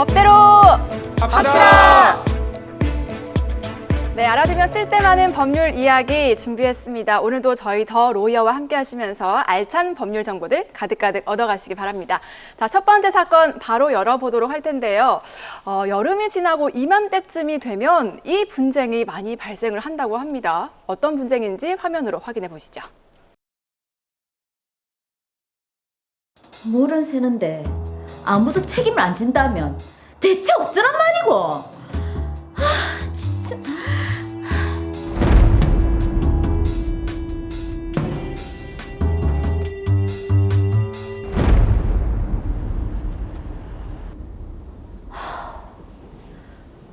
법대로 합시다! 네, 알아두면 쓸데많은 법률 이야기 준비했습니다. 오늘도 저희 더 로이어와 함께 하시면서 알찬 법률 정보들 가득가득 얻어가시기 바랍니다. 자, 첫 번째 사건 바로 열어보도록 할 텐데요. 여름이 지나고 이맘때쯤이 되면 이 분쟁이 많이 발생을 한다고 합니다. 어떤 분쟁인지 화면으로 확인해 보시죠. 물은 새는데 아무도 책임을 안 진다면 대체 어쩌란 말이고. 아 진짜.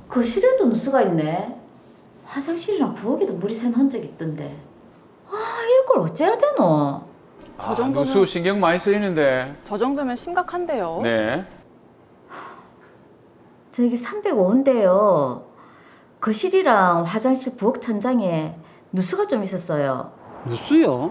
거실에도 누수가 있네. 화장실이랑 부엌에도 물이 샌 흔적이 있던데. 아 이걸 어째야 되노. 저 정도면- 누수 신경 많이 쓰이는데. 저 정도면 심각한데요. 네. 저기 305호인데요. 거실이랑 화장실 부엌 천장에 누수가 좀 있었어요. 누수요?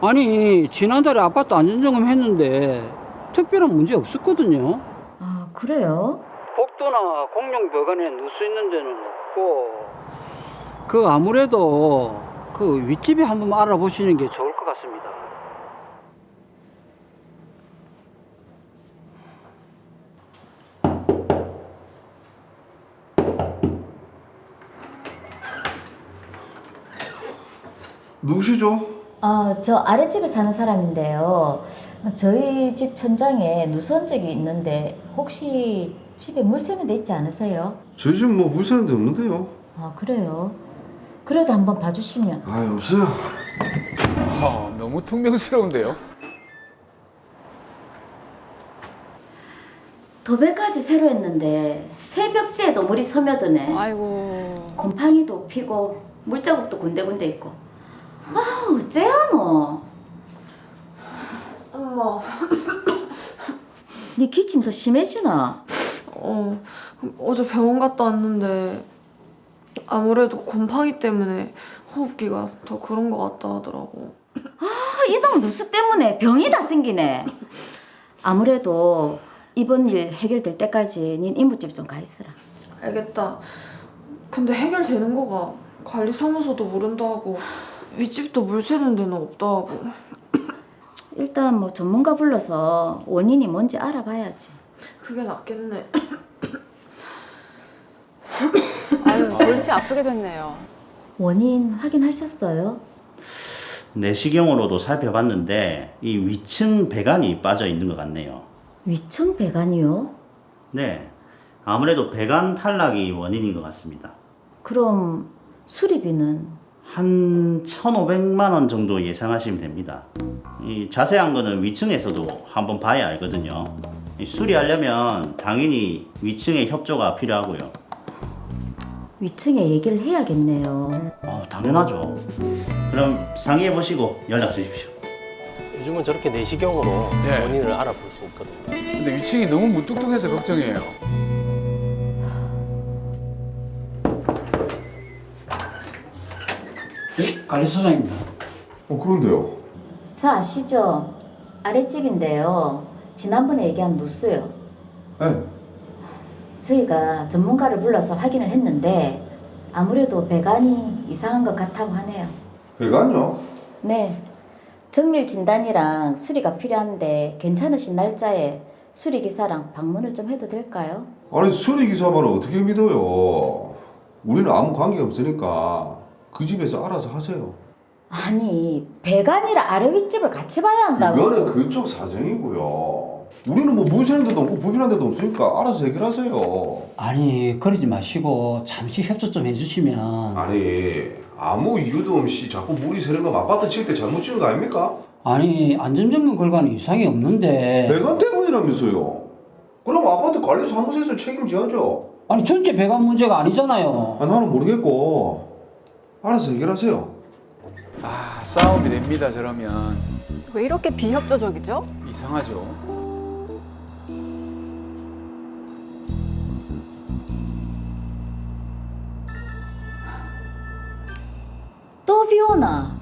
아니 지난달에 아파트 안전점검 했는데 특별한 문제 없었거든요. 아 그래요? 복도나 공용 배관에 누수 있는 데는 없고 그 아무래도 그 윗집에 한번 알아보시는 게 좋을 것 같습니다. 누구시죠? 저 아랫집에 사는 사람인데요. 저희 집 천장에 누수 흔적이 있는데 혹시 집에 물 새는 데 있지 않으세요? 저희 집 뭐 물 새는 데 없는데요. 아 그래요? 그래도 한번 봐주시면. 아 없어요. 너무 퉁명스러운데요. 도배까지 새로 했는데 새벽지에도 물이 스며드네. 아이고. 곰팡이도 피고 물자국도 군데군데 있고. 아 어째하노? 엄마, 네 기침 더 심해지나? 어제 병원 갔다 왔는데 아무래도 곰팡이 때문에 호흡기가 더 그런 것 같다 하더라고. 아, 이놈 누수 때문에 병이 다 생기네. 아무래도 이번 일 해결될 때까지 닌 이모집 좀 가 있으라. 알겠다. 근데 해결되는 거가 관리사무소도 모른다 하고 윗집도 물 새는 데는 없다 하고. 일단 뭐 전문가 불러서 원인이 뭔지 알아봐야지. 그게 낫겠네. 아유, 골치 아프게 됐네요. 원인 확인하셨어요? 내시경으로도 살펴봤는데 이 위층 배관이 빠져 있는 것 같네요. 위층 배관이요? 네, 아무래도 배관 탈락이 원인인 것 같습니다. 그럼 수리비는? 한 1,500만 원 정도 예상하시면 됩니다. 이 자세한 거는 위층에서도 한번 봐야 알거든요. 이 수리하려면 당연히 위층의 협조가 필요하고요. 위층에 얘기를 해야겠네요. 당연하죠. 그럼 상의해 보시고 연락 주십시오. 요즘은 저렇게 내시경으로 네. 원인을 알아볼 수 있거든요. 근데 위층이 너무 무뚝뚝해서 걱정이에요. 네, 관리소장입니다. 그런데요. 저 아시죠? 아랫집인데요. 지난번에 얘기한 누수요. 네. 저희가 전문가를 불러서 확인을 했는데 아무래도 배관이 이상한 것 같다고 하네요. 배관요? 네. 정밀 진단이랑 수리가 필요한데 괜찮으신 날짜에 수리 기사랑 방문을 좀 해도 될까요? 아니 수리 기사 말을 어떻게 믿어요? 우리는 아무 관계가 없으니까 그 집에서 알아서 하세요. 아니 배관이랑 아래 윗집을 같이 봐야 한다고. 이거는 그쪽 사정이고요. 우리는 뭐 물 새는 데도 없고 불편한 데도 없으니까 알아서 해결하세요. 아니 그러지 마시고 잠시 협조 좀 해주시면. 아니 아무 이유도 없이 자꾸 물이 새는 거 아파트 칠 때 잘못 지은 거 아닙니까? 아니 안전점검 결과는 이상이 없는데. 배관 때문이라면서요. 그럼 아파트 관리 사무소에서 책임져야죠. 아니 전체 배관 문제가 아니잖아요. 나는 모르겠고 알아서 해결하세요. 싸움이 됩니다, 저러면. 왜 이렇게 비협조적이죠? 이상하죠. 또 비 오나?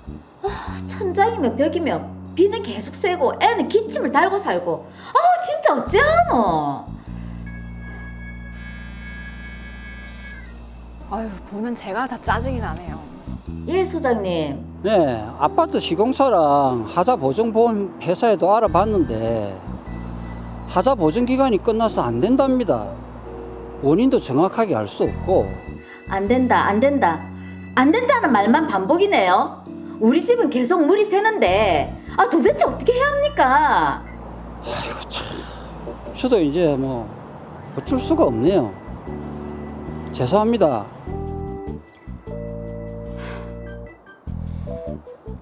천장이며 벽이며 비는 계속 새고 애는 기침을 달고 살고. 진짜 어찌하노? 아유, 보는 제가 다 짜증이 나네요. 예, 소장님. 네, 아파트 시공사랑 하자 보증보험 회사에도 알아봤는데 하자 보증 기간이 끝나서 안 된답니다. 원인도 정확하게 알 수 없고. 안 된다, 안 된다. 안 된다는 말만 반복이네요. 우리 집은 계속 물이 새는데 도대체 어떻게 해야 합니까? 아이고 참, 저도 이제 뭐 어쩔 수가 없네요. 죄송합니다.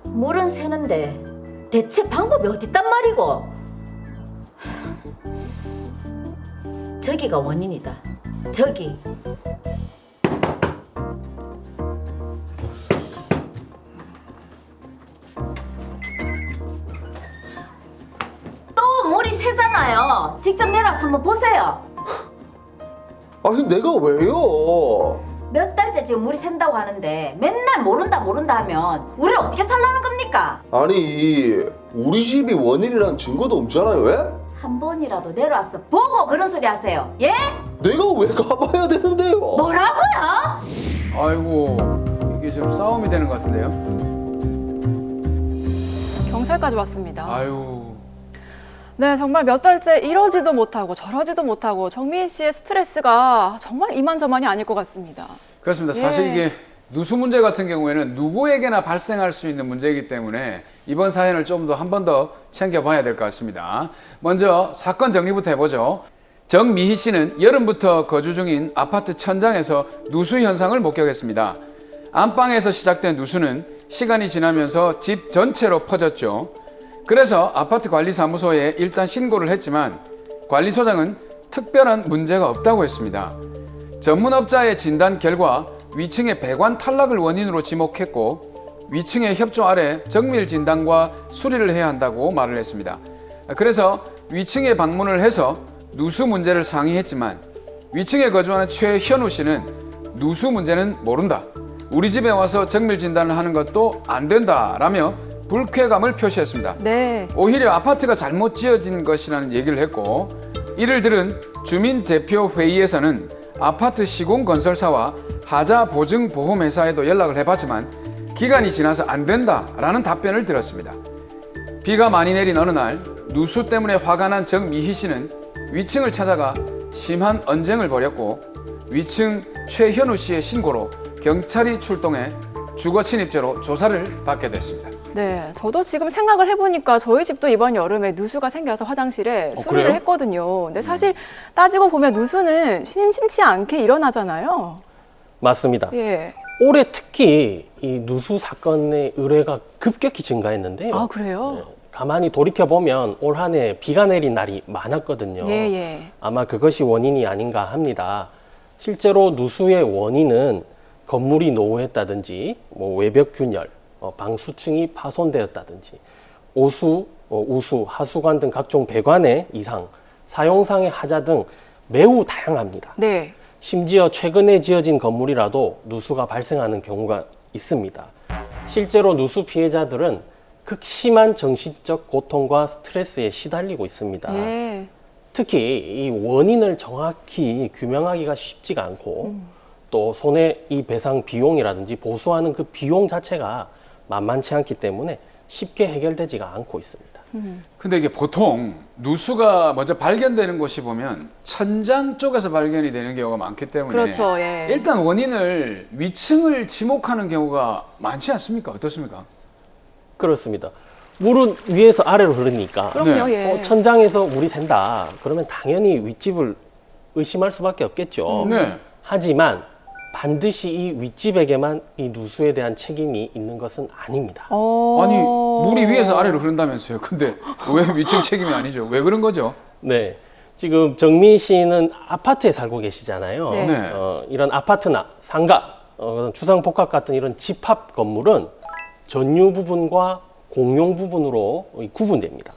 물은 새는데 대체 방법이 어딨단 말이고? 저기가 원인이다. 저기. 또 물이 새잖아요. 직접 내려와서 한번 보세요. 아니 내가 왜요? 몇 달째 지금 물이 샌다고 하는데 맨날 모른다 하면 우리를 어떻게 살라는 겁니까? 아니 우리 집이 원인이란 증거도 없잖아요. 왜? 한 번이라도 내려와서 보고 그런 소리 하세요. 예? 내가 왜 가봐야 되는데요? 뭐라고요? 아이고, 이게 좀 싸움이 되는 것 같은데요? 경찰까지 왔습니다. 아유. 네, 정말 몇 달째 이러지도 못하고 저러지도 못하고 정민 씨의 스트레스가 정말 이만저만이 아닐 것 같습니다. 그렇습니다. 예. 사실 이게 누수 문제 같은 경우에는 누구에게나 발생할 수 있는 문제이기 때문에 이번 사연을 좀 더 한 번 더 챙겨봐야 될 것 같습니다. 먼저 사건 정리부터 해보죠. 정미희 씨는 여름부터 거주 중인 아파트 천장에서 누수 현상을 목격했습니다. 안방에서 시작된 누수는 시간이 지나면서 집 전체로 퍼졌죠. 그래서 아파트 관리사무소에 일단 신고를 했지만 관리소장은 특별한 문제가 없다고 했습니다. 전문업자의 진단 결과 위층의 배관 탈락을 원인으로 지목했고 위층의 협조 아래 정밀 진단과 수리를 해야 한다고 말을 했습니다. 그래서 위층에 방문을 해서 누수 문제를 상의했지만 위층에 거주하는 최현우 씨는 누수 문제는 모른다. 우리 집에 와서 정밀 진단을 하는 것도 안 된다라며 불쾌감을 표시했습니다. 네. 오히려 아파트가 잘못 지어진 것이라는 얘기를 했고 이를 들은 주민대표회의에서는 아파트 시공건설사와 하자보증보험회사에도 연락을 해봤지만 기간이 지나서 안 된다라는 답변을 들었습니다. 비가 많이 내린 어느 날 누수 때문에 화가 난 정미희 씨는 위층을 찾아가 심한 언쟁을 벌였고 위층 최현우 씨의 신고로 경찰이 출동해 주거 침입죄로 조사를 받게 됐습니다. 네, 저도 지금 생각을 해보니까 저희 집도 이번 여름에 누수가 생겨서 화장실에 수리를 그래요? 했거든요. 근데 사실 따지고 보면 누수는 심심치 않게 일어나잖아요. 맞습니다. 예. 올해 특히 이 누수 사건의 의뢰가 급격히 증가했는데요. 아, 그래요? 가만히 돌이켜 보면 올 한 해 비가 내린 날이 많았거든요. 예, 예. 아마 그것이 원인이 아닌가 합니다. 실제로 누수의 원인은 건물이 노후했다든지, 외벽 균열, 방수층이 파손되었다든지, 오수, 우수, 하수관 등 각종 배관의 이상, 사용상의 하자 등 매우 다양합니다. 네. 심지어 최근에 지어진 건물이라도 누수가 발생하는 경우가 있습니다. 실제로 누수 피해자들은 극심한 정신적 고통과 스트레스에 시달리고 있습니다. 예. 특히 이 원인을 정확히 규명하기가 쉽지가 않고 또 손해 이 배상 비용이라든지 보수하는 그 비용 자체가 만만치 않기 때문에 쉽게 해결되지가 않고 있습니다. 근데 이게 보통 누수가 먼저 발견되는 곳이 보면 천장 쪽에서 발견이 되는 경우가 많기 때문에 그렇죠, 예. 일단 원인을 위층을 지목하는 경우가 많지 않습니까? 어떻습니까? 그렇습니다. 물은 위에서 아래로 흐르니까 그럼요, 네. 예. 천장에서 물이 샌다. 그러면 당연히 윗집을 의심할 수밖에 없겠죠. 네. 하지만 반드시 이 윗집에게만 이 누수에 대한 책임이 있는 것은 아닙니다. 아니 물이 위에서 아래로 흐른다면서요. 근데 왜 위층 책임이 아니죠? 왜 그런 거죠? 네. 지금 정민 씨는 아파트에 살고 계시잖아요. 네. 네. 이런 아파트나 상가, 주상복합 같은 이런 집합 건물은 전유 부분과 공용 부분으로 구분됩니다.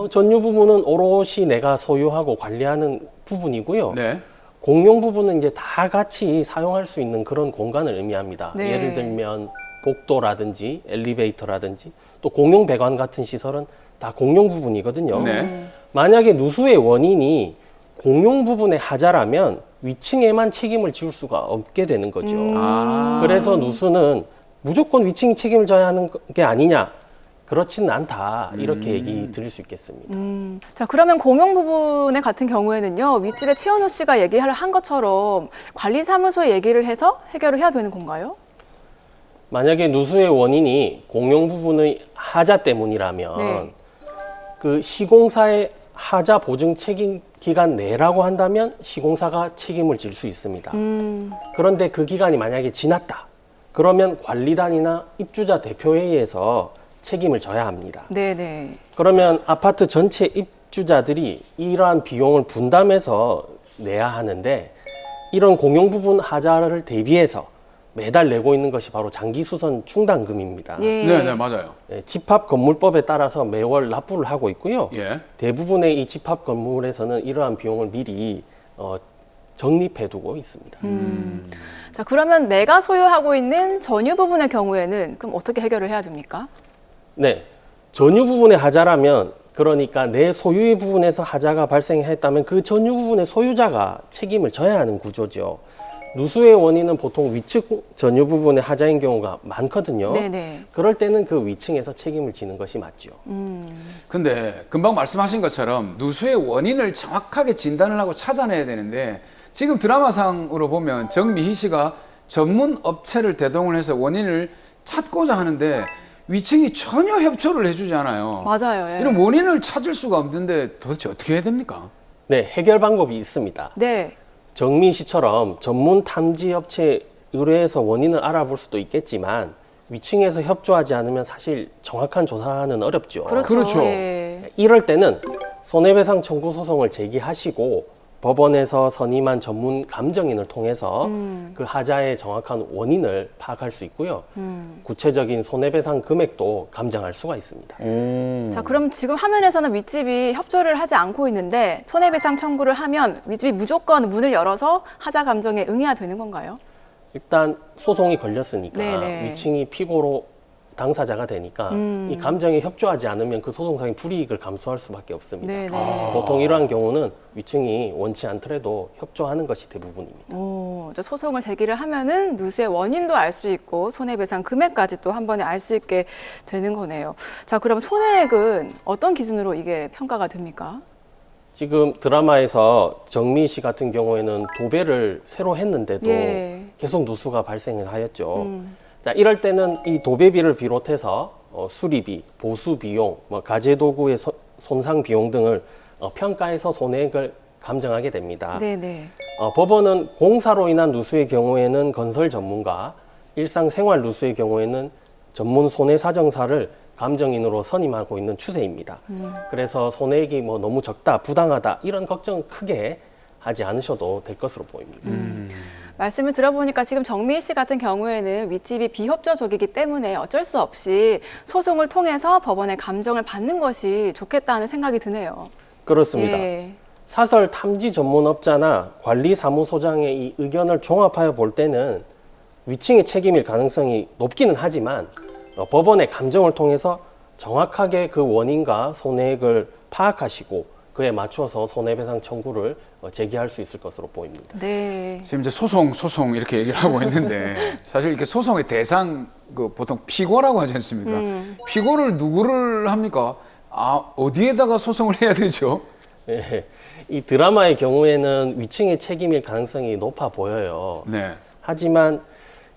전유 부분은 오롯이 내가 소유하고 관리하는 부분이고요. 네. 공용 부분은 이제 다 같이 사용할 수 있는 그런 공간을 의미합니다. 네. 예를 들면 복도라든지 엘리베이터라든지 또 공용 배관 같은 시설은 다 공용 부분이거든요. 네. 만약에 누수의 원인이 공용 부분의 하자라면 위층에만 책임을 지울 수가 없게 되는 거죠. 그래서 누수는 무조건 위층이 책임을 져야 하는 게 아니냐. 그렇지는 않다. 이렇게 얘기 드릴 수 있겠습니다. 자, 그러면 공용 부분의 같은 경우에는요, 윗집에 최현우 씨가 얘기를 한 것처럼 관리사무소에 얘기를 해서 해결을 해야 되는 건가요? 만약에 누수의 원인이 공용 부분의 하자 때문이라면 네. 그 시공사의 하자 보증 책임 기간 내라고 한다면 시공사가 책임을 질 수 있습니다. 그런데 그 기간이 만약에 지났다. 그러면 관리단이나 입주자 대표회의에서 책임을 져야 합니다. 네네. 그러면 아파트 전체 입주자들이 이러한 비용을 분담해서 내야 하는데 이런 공용 부분 하자를 대비해서 매달 내고 있는 것이 바로 장기수선 충당금입니다. 예. 네, 맞아요. 집합 건물법에 따라서 매월 납부를 하고 있고요. 예. 대부분의 이 집합 건물에서는 이러한 비용을 미리 적립해두고 있습니다. 자, 그러면 내가 소유하고 있는 전유 부분의 경우에는 그럼 어떻게 해결을 해야 됩니까? 네, 전유 부분의 하자라면 그러니까 내 소유의 부분에서 하자가 발생했다면 그 전유 부분의 소유자가 책임을 져야 하는 구조죠. 누수의 원인은 보통 위층 전유 부분의 하자인 경우가 많거든요. 네네. 그럴 때는 그 위층에서 책임을 지는 것이 맞죠. 근데 금방 말씀하신 것처럼 누수의 원인을 정확하게 진단을 하고 찾아내야 되는데 지금 드라마상으로 보면 정미희 씨가 전문 업체를 대동을 해서 원인을 찾고자 하는데 위층이 전혀 협조를 해주지 않아요. 맞아요. 예. 이런 원인을 찾을 수가 없는데 도대체 어떻게 해야 됩니까? 네, 해결 방법이 있습니다. 네. 정민 씨처럼 전문 탐지 업체에 의뢰해서 원인을 알아볼 수도 있겠지만 위층에서 협조하지 않으면 사실 정확한 조사는 어렵죠. 그렇죠. 예. 이럴 때는 손해배상 청구 소송을 제기하시고 법원에서 선임한 전문 감정인을 통해서 그 하자의 정확한 원인을 파악할 수 있고요. 구체적인 손해배상 금액도 감정할 수가 있습니다. 자, 그럼 지금 화면에서는 윗집이 협조를 하지 않고 있는데 손해배상 청구를 하면 윗집이 무조건 문을 열어서 하자 감정에 응해야 되는 건가요? 일단 소송이 걸렸으니까 네네. 위층이 피고로 당사자가 되니까 이 감정에 협조하지 않으면 그 소송상의 불이익을 감수할 수밖에 없습니다. 네네. 보통 이러한 경우는 위층이 원치 않더라도 협조하는 것이 대부분입니다. 오, 저 소송을 제기를 하면은 누수의 원인도 알 수 있고 손해배상 금액까지 또 한 번에 알 수 있게 되는 거네요. 자, 그럼 손해액은 어떤 기준으로 이게 평가가 됩니까? 지금 드라마에서 정미 씨 같은 경우에는 도배를 새로 했는데도 예. 계속 누수가 발생을 하였죠. 자, 이럴 때는 이 도배비를 비롯해서 수리비, 보수 비용, 가재 도구의 손상 비용 등을 평가해서 손해액을 감정하게 됩니다. 네네. 법원은 공사로 인한 누수의 경우에는 건설 전문가, 일상생활 누수의 경우에는 전문 손해사정사를 감정인으로 선임하고 있는 추세입니다. 그래서 손해액이 너무 적다, 부당하다 이런 걱정 크게 하지 않으셔도 될 것으로 보입니다. 말씀을 들어보니까 지금 정미희 씨 같은 경우에는 윗집이 비협조적이기 때문에 어쩔 수 없이 소송을 통해서 법원의 감정을 받는 것이 좋겠다는 생각이 드네요. 그렇습니다. 예. 사설 탐지 전문업자나 관리사무소장의 이 의견을 종합하여 볼 때는 위층의 책임일 가능성이 높기는 하지만 법원의 감정을 통해서 정확하게 그 원인과 손해액을 파악하시고 그에 맞춰서 손해배상 청구를 제기할 수 있을 것으로 보입니다. 네. 지금 이제 소송 이렇게 얘기를 하고 있는데 사실 이렇게 소송의 대상 보통 피고라고 하지 않습니까? 피고를 누구를 합니까? 어디에다가 소송을 해야 되죠? 네, 이 드라마의 경우에는 위층의 책임일 가능성이 높아 보여요. 네. 하지만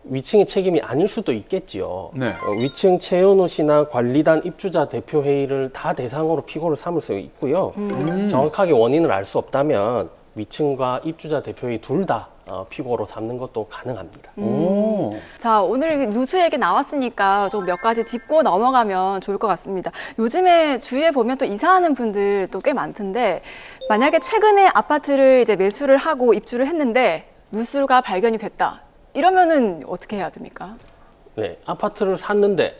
위층의 책임이 아닐 수도 있겠지요. 네. 위층 최현우 씨나 관리단 입주자 대표회의를 다 대상으로 피고를 삼을 수 있고요. 정확하게 원인을 알 수 없다면 위층과 입주자 대표회의 둘 다 피고로 삼는 것도 가능합니다. 자, 오늘 누수 얘기 나왔으니까 좀 몇 가지 짚고 넘어가면 좋을 것 같습니다. 요즘에 주위에 보면 또 이사하는 분들도 꽤 많던데 만약에 최근에 아파트를 이제 매수를 하고 입주를 했는데 누수가 발견이 됐다. 이러면은 어떻게 해야 됩니까? 네, 아파트를 샀는데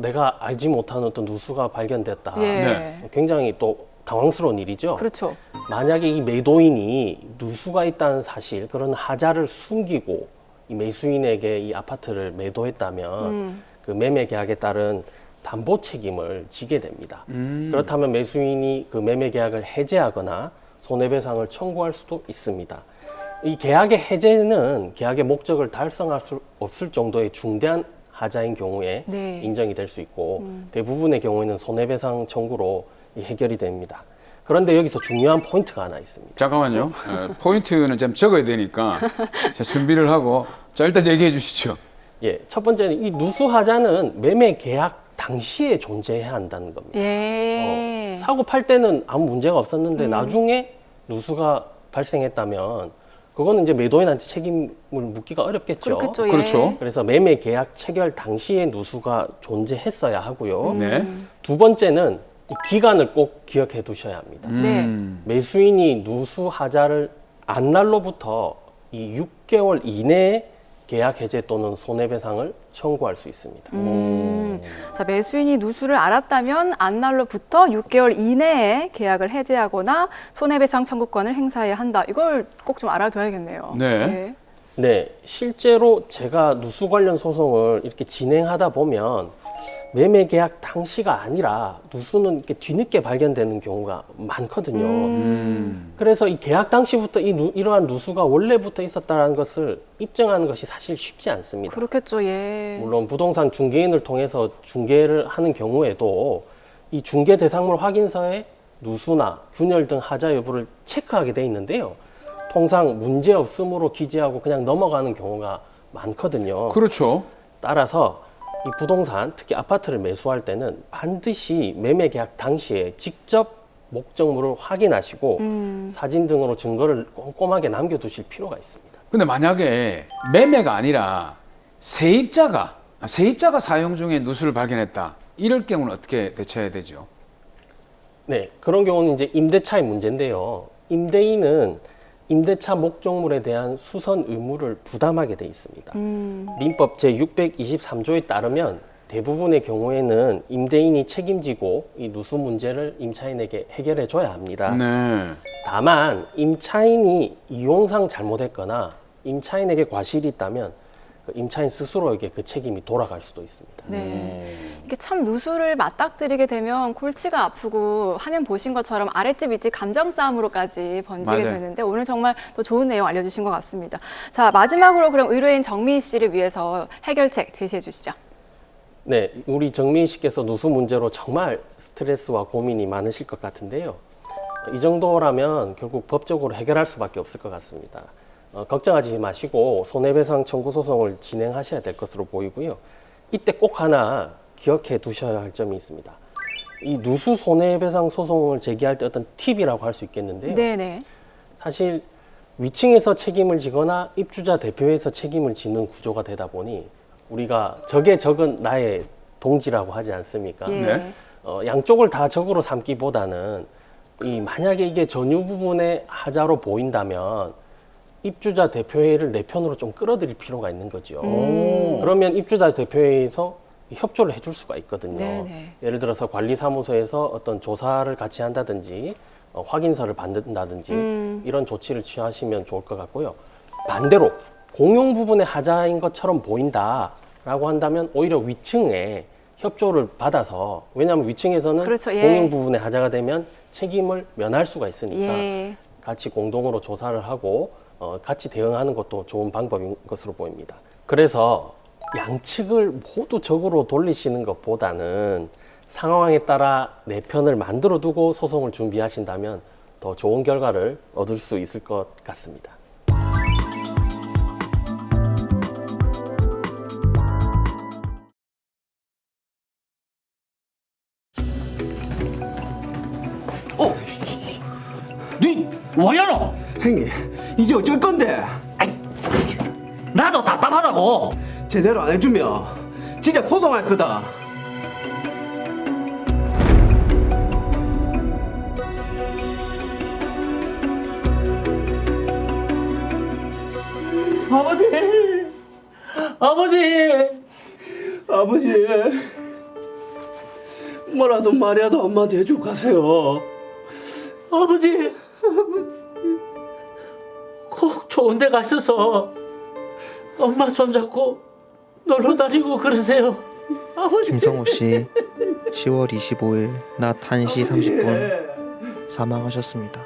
내가 알지 못한 어떤 누수가 발견됐다. 예. 네. 굉장히 또 당황스러운 일이죠. 그렇죠. 만약에 이 매도인이 누수가 있다는 사실, 그런 하자를 숨기고 이 매수인에게 이 아파트를 매도했다면 그 매매 계약에 따른 담보 책임을 지게 됩니다. 그렇다면 매수인이 그 매매 계약을 해지하거나 손해배상을 청구할 수도 있습니다. 이 계약의 해제는 계약의 목적을 달성할 수 없을 정도의 중대한 하자인 경우에 네. 인정이 될 수 있고 대부분의 경우에는 손해배상 청구로 해결이 됩니다. 그런데 여기서 중요한 포인트가 하나 있습니다. 잠깐만요. 포인트는 좀 적어야 되니까 자, 준비를 하고 자, 일단 얘기해 주시죠. 예, 첫 번째는 이 누수하자는 매매 계약 당시에 존재해야 한다는 겁니다. 예. 사고 팔 때는 아무 문제가 없었는데 나중에 누수가 발생했다면 그거는 이제 매도인한테 책임을 묻기가 어렵겠죠. 그렇겠죠. 예. 그렇죠. 그래서 매매 계약 체결 당시에 누수가 존재했어야 하고요. 네. 두 번째는 이 기간을 꼭 기억해 두셔야 합니다. 네. 매수인이 누수하자를 안 날로부터 이 6개월 이내에 계약 해제 또는 손해배상을 청구할 수 있습니다. 자, 매수인이 누수를 알았다면 안날로부터 6개월 이내에 계약을 해제하거나 손해배상 청구권을 행사해야 한다. 이걸 꼭 좀 알아둬야겠네요. 네. 네, 실제로 제가 누수 관련 소송을 이렇게 진행하다 보면 매매 계약 당시가 아니라 누수는 이렇게 뒤늦게 발견되는 경우가 많거든요. 그래서 이 계약 당시부터 이러한 누수가 원래부터 있었다는 것을 입증하는 것이 사실 쉽지 않습니다. 그렇겠죠. 예. 물론 부동산 중개인을 통해서 중개를 하는 경우에도 이 중개 대상물 확인서에 누수나 균열 등 하자 여부를 체크하게 돼 있는데요. 통상 문제 없음으로 기재하고 그냥 넘어가는 경우가 많거든요. 그렇죠. 따라서 이 부동산, 특히 아파트를 매수할 때는 반드시 매매 계약 당시에 직접 목적물을 확인하시고 사진 등으로 증거를 꼼꼼하게 남겨두실 필요가 있습니다. 근데 만약에 매매가 아니라 세입자가 사용 중에 누수를 발견했다. 이럴 경우는 어떻게 대처해야 되죠? 네, 그런 경우는 이제 임대차의 문제인데요. 임대인은 임대차 목적물에 대한 수선 의무를 부담하게 돼 있습니다. 민법 제623조에 따르면 대부분의 경우에는 임대인이 책임지고 이 누수 문제를 임차인에게 해결해 줘야 합니다. 네. 다만 임차인이 이용상 잘못했거나 임차인에게 과실이 있다면 그 임차인 스스로에게 그 책임이 돌아갈 수도 있습니다. 네. 이게 참 누수를 맞닥뜨리게 되면 골치가 아프고 화면 보신 것처럼 아랫집 윗집 감정 싸움으로까지 번지게 맞아요. 되는데 오늘 정말 또 좋은 내용 알려주신 것 같습니다. 자, 마지막으로 그럼 의뢰인 정민 씨를 위해서 해결책 제시해 주시죠. 네, 우리 정민 씨께서 누수 문제로 정말 스트레스와 고민이 많으실 것 같은데요. 이 정도라면 결국 법적으로 해결할 수밖에 없을 것 같습니다. 걱정하지 마시고 손해배상 청구 소송을 진행하셔야 될 것으로 보이고요. 이때 꼭 하나 기억해 두셔야 할 점이 있습니다. 이 누수 손해배상 소송을 제기할 때 어떤 팁이라고 할 수 있겠는데요. 네네. 사실 위층에서 책임을 지거나 입주자 대표에서 책임을 지는 구조가 되다 보니 우리가 적의 적은 나의 동지라고 하지 않습니까? 예. 네. 양쪽을 다 적으로 삼기보다는 만약에 이게 전유 부분의 하자로 보인다면 입주자 대표회의를 내 편으로 좀 끌어들일 필요가 있는 거죠. 그러면 입주자 대표회의에서 협조를 해줄 수가 있거든요. 네네. 예를 들어서 관리사무소에서 어떤 조사를 같이 한다든지 확인서를 받는다든지 이런 조치를 취하시면 좋을 것 같고요. 반대로 공용 부분의 하자인 것처럼 보인다라고 한다면 오히려 위층에 협조를 받아서, 왜냐하면 위층에서는 그렇죠, 예. 공용 부분의 하자가 되면 책임을 면할 수가 있으니까 예. 같이 공동으로 조사를 하고 같이 대응하는 것도 좋은 방법인 것으로 보입니다. 그래서 양측을 모두 적으로 돌리시는 것보다는 상황에 따라 내 편을 만들어 두고 소송을 준비하신다면 더 좋은 결과를 얻을 수 있을 것 같습니다. 니 뭐야노? 형님, 이제 어쩔 건데? 나도 답답하다고. 제대로 안 해주면 진짜 소송할 거다. 아버지, 아버지, 뭐라도 말이라도 엄마한테 해주고 가세요. 아버지. 꼭 좋은 데 가셔서 엄마 손잡고 놀러 다니고 그러세요. 아버지. 김성호 씨 10월 25일 낮 1시 30분 사망하셨습니다.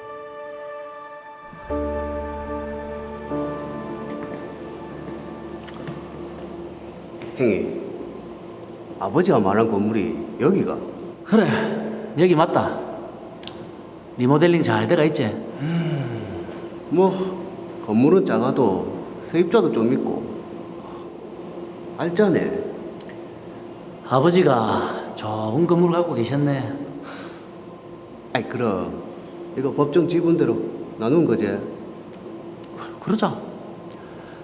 형이 아버지가 말한 건물이 여기가? 그래, 여기 맞다. 리모델링 잘 돼가 있지? 뭐 건물은 작아도 세입자도 좀 있고 알짜네. 아버지가 좋은 건물 갖고 계셨네. 아이 그럼 이거 법정 지분대로 나눈 거지? 그러자.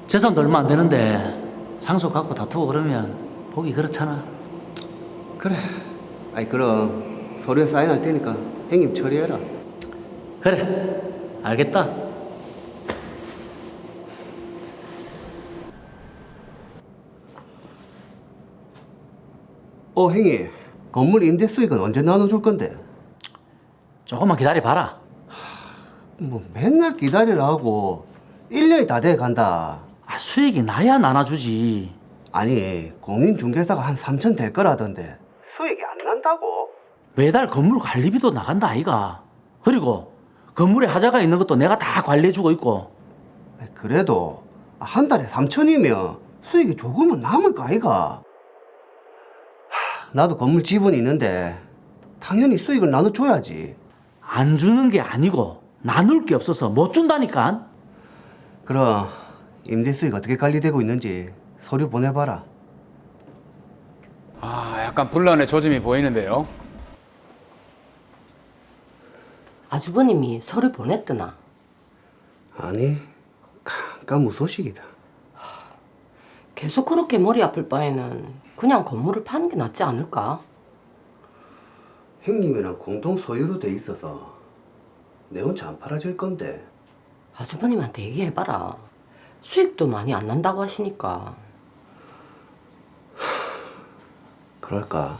재산도 얼마 안 되는데 상속 갖고 다투고 그러면 보기 그렇잖아. 그래. 아이 그럼 서류에 사인할 테니까 형님 처리해라. 그래, 알겠다. 형님 건물 임대 수익은 언제 나눠줄 건데? 조금만 기다려봐라. 뭐 맨날 기다리라고 1년이 다 돼 간다. 수익이 나야 나눠주지. 아니 공인중개사가 한 3천 될 거라던데 수익이 안 난다고? 매달 건물 관리비도 나간다 아이가. 그리고 건물에 하자가 있는 것도 내가 다 관리해주고 있고. 그래도 한 달에 3천이면 수익이 조금은 남을 거 아이가? 나도 건물 지분이 있는데 당연히 수익을 나눠줘야지. 안 주는 게 아니고 나눌 게 없어서 못 준다니까. 그럼 임대 수익 어떻게 관리되고 있는지 서류 보내봐라. 약간 분란의 조짐이 보이는데요. 아주버님이 서류 보냈더나? 아니 깜깜무소식이다. 계속 그렇게 머리 아플 바에는 그냥 건물을 파는 게 낫지 않을까? 형님이랑 공동 소유로 돼 있어서 내 혼자 안 팔아질 건데. 아주버님한테 얘기해봐라. 수익도 많이 안 난다고 하시니까. 그럴까?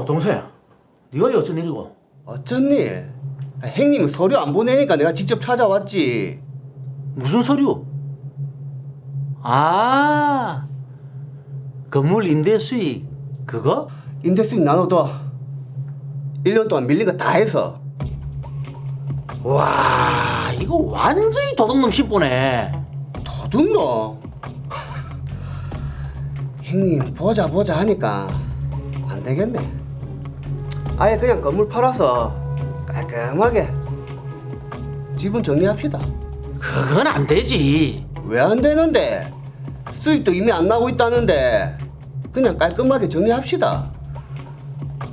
동생. 네가 이 어쩐 일이고? 어쩐 일? 형님이 서류 안 보내니까 내가 직접 찾아왔지. 무슨 서류? 건물 임대 수익 그거? 임대 수익 나눠둬. 1년 동안 밀린 거 다 해서. 와, 이거 완전히 도둑놈 씹보네. 도둑놈? 형님 보자 하니까 안 되겠네. 아예 그냥 건물 팔아서 깔끔하게 지분 정리합시다. 그건 안 되지. 왜 안 되는데? 수익도 이미 안 나고 있다는데 그냥 깔끔하게 정리합시다.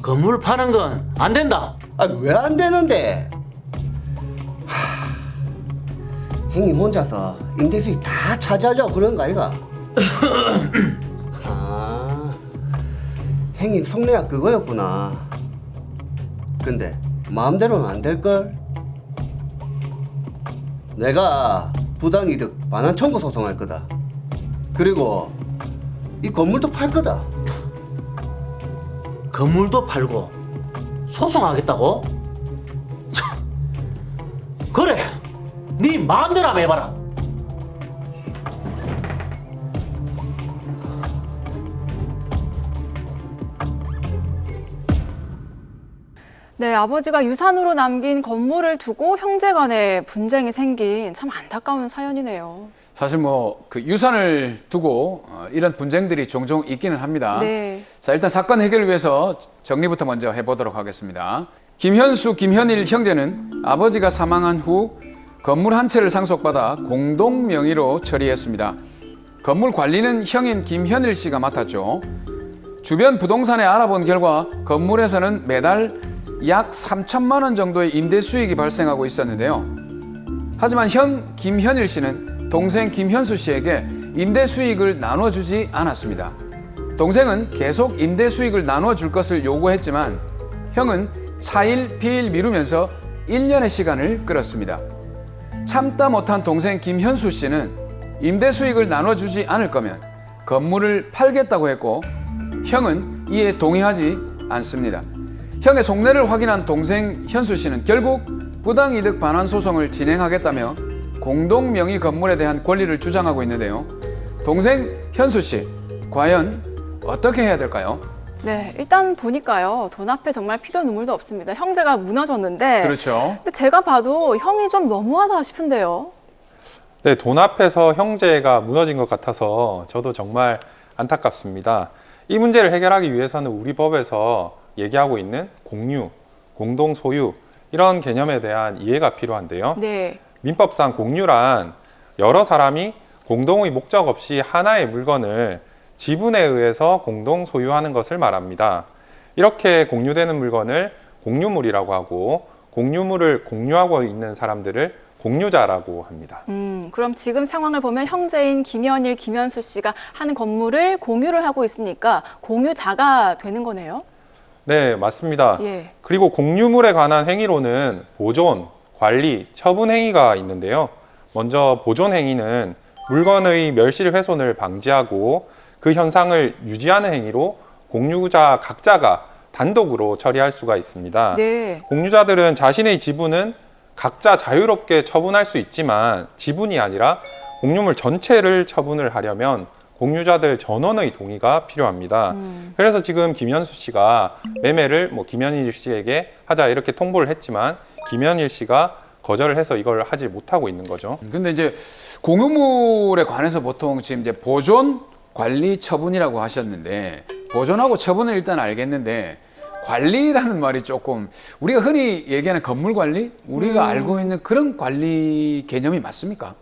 건물 파는 건 안 된다. 왜 안 되는데? 형님 혼자서 임대 수익 다 차지하려고 그런 거 아이가? 형님 속내가 그거였구나. 근데 마음대로는 안 될걸? 내가 부당이득 반환 청구 소송할 거다. 그리고 이 건물도 팔 거다. 건물도 팔고 소송하겠다고? 참. 그래, 네 마음대로 한번 해봐라. 네, 아버지가 유산으로 남긴 건물을 두고 형제 간에 분쟁이 생긴 참 안타까운 사연이네요. 사실 그 유산을 두고 이런 분쟁들이 종종 있기는 합니다. 네. 자, 일단 사건 해결을 위해서 정리부터 먼저 해보도록 하겠습니다. 김현수, 김현일 형제는 아버지가 사망한 후 건물 한 채를 상속받아 공동 명의로 처리했습니다. 건물 관리는 형인 김현일 씨가 맡았죠. 주변 부동산에 알아본 결과 건물에서는 매달 약 3천만 원 정도의 임대 수익이 발생하고 있었는데요. 하지만 형 김현일 씨는 동생 김현수 씨에게 임대 수익을 나눠주지 않았습니다. 동생은 계속 임대 수익을 나눠줄 것을 요구했지만 형은 차일 피일 미루면서 1년의 시간을 끌었습니다. 참다 못한 동생 김현수 씨는 임대 수익을 나눠주지 않을 거면 건물을 팔겠다고 했고 형은 이에 동의하지 않습니다. 형의 속내를 확인한 동생 현수 씨는 결국 부당이득 반환 소송을 진행하겠다며 공동명의 건물에 대한 권리를 주장하고 있는데요. 동생 현수 씨, 과연 어떻게 해야 될까요? 네, 일단 보니까요. 돈 앞에 정말 피도 눈물도 없습니다. 형제가 무너졌는데. 그렇죠. 근데 제가 봐도 형이 좀 너무하다 싶은데요. 네, 돈 앞에서 형제가 무너진 것 같아서 저도 정말 안타깝습니다. 이 문제를 해결하기 위해서는 우리 법에서 얘기하고 있는 공유, 공동 소유 이런 개념에 대한 이해가 필요한데요. 네. 민법상 공유란 여러 사람이 공동의 목적 없이 하나의 물건을 지분에 의해서 공동 소유하는 것을 말합니다. 이렇게 공유되는 물건을 공유물이라고 하고 공유물을 공유하고 있는 사람들을 공유자라고 합니다. 그럼 지금 상황을 보면 형제인 김현일, 김현수 씨가 한 건물을 공유를 하고 있으니까 공유자가 되는 거네요? 네, 맞습니다. 예. 그리고 공유물에 관한 행위로는 보존, 관리, 처분 행위가 있는데요. 먼저 보존 행위는 물건의 멸실 훼손을 방지하고 그 현상을 유지하는 행위로 공유자 각자가 단독으로 처리할 수가 있습니다. 네. 공유자들은 자신의 지분은 각자 자유롭게 처분할 수 있지만 지분이 아니라 공유물 전체를 처분을 하려면 공유자들 전원의 동의가 필요합니다. 그래서 지금 김현수 씨가 매매를 김현일 씨에게 하자 이렇게 통보를 했지만 김현일 씨가 거절을 해서 이걸 하지 못하고 있는 거죠. 근데 이제 공유물에 관해서 보통 지금 이제 보존, 관리, 처분이라고 하셨는데 보존하고 처분은 일단 알겠는데 관리라는 말이 조금 우리가 흔히 얘기하는 건물 관리? 우리가 알고 있는 그런 관리 개념이 맞습니까?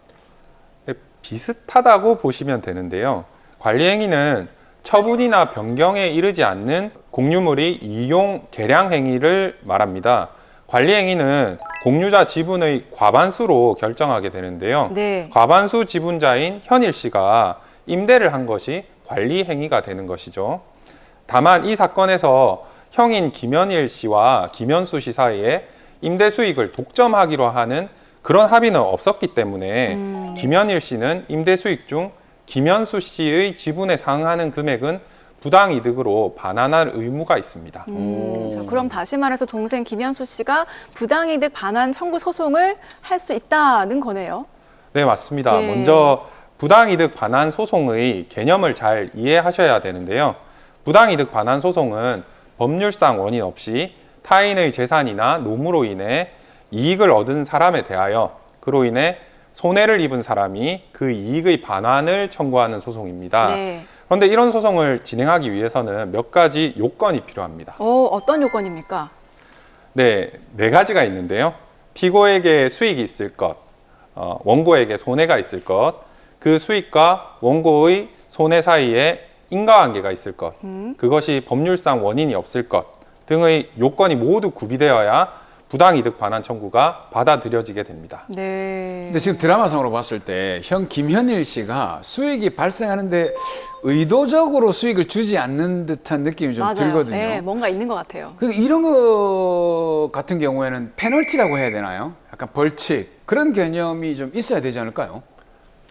네, 비슷하다고 보시면 되는데요. 관리 행위는 처분이나 변경에 이르지 않는 공유물의 이용, 개량 행위를 말합니다. 관리 행위는 공유자 지분의 과반수로 결정하게 되는데요. 네. 과반수 지분자인 현일 씨가 임대를 한 것이 관리 행위가 되는 것이죠. 다만 이 사건에서 형인 김현일 씨와 김현수 씨 사이에 임대 수익을 독점하기로 하는 그런 합의는 없었기 때문에 김현일 씨는 임대 수익 중 김현수 씨의 지분에 상응하는 금액은 부당이득으로 반환할 의무가 있습니다. 자, 그럼 다시 말해서 동생 김현수 씨가 부당이득 반환 청구 소송을 할 수 있다는 거네요. 네, 맞습니다. 예. 먼저 부당이득 반환 소송의 개념을 잘 이해하셔야 되는데요. 부당이득 반환 소송은 법률상 원인 없이 타인의 재산이나 노무로 인해 이익을 얻은 사람에 대하여 그로 인해 손해를 입은 사람이 그 이익의 반환을 청구하는 소송입니다. 네. 그런데 이런 소송을 진행하기 위해서는 몇 가지 요건이 필요합니다. 어떤 요건입니까? 네, 4가지가 있는데요. 피고에게 수익이 있을 것, 원고에게 손해가 있을 것, 그 수익과 원고의 손해 사이에 인과관계가 있을 것, 그것이 법률상 원인이 없을 것 등의 요건이 모두 구비되어야 부당이득 반환 청구가 받아들여지게 됩니다. 네. 근데 지금 드라마상으로 봤을 때 형 김현일 씨가 수익이 발생하는데 의도적으로 수익을 주지 않는 듯한 느낌이 좀 맞아요. 들거든요. 네, 뭔가 있는 것 같아요. 그러니까 이런 거 같은 경우에는 페널티라고 해야 되나요? 약간 벌칙 그런 개념이 좀 있어야 되지 않을까요?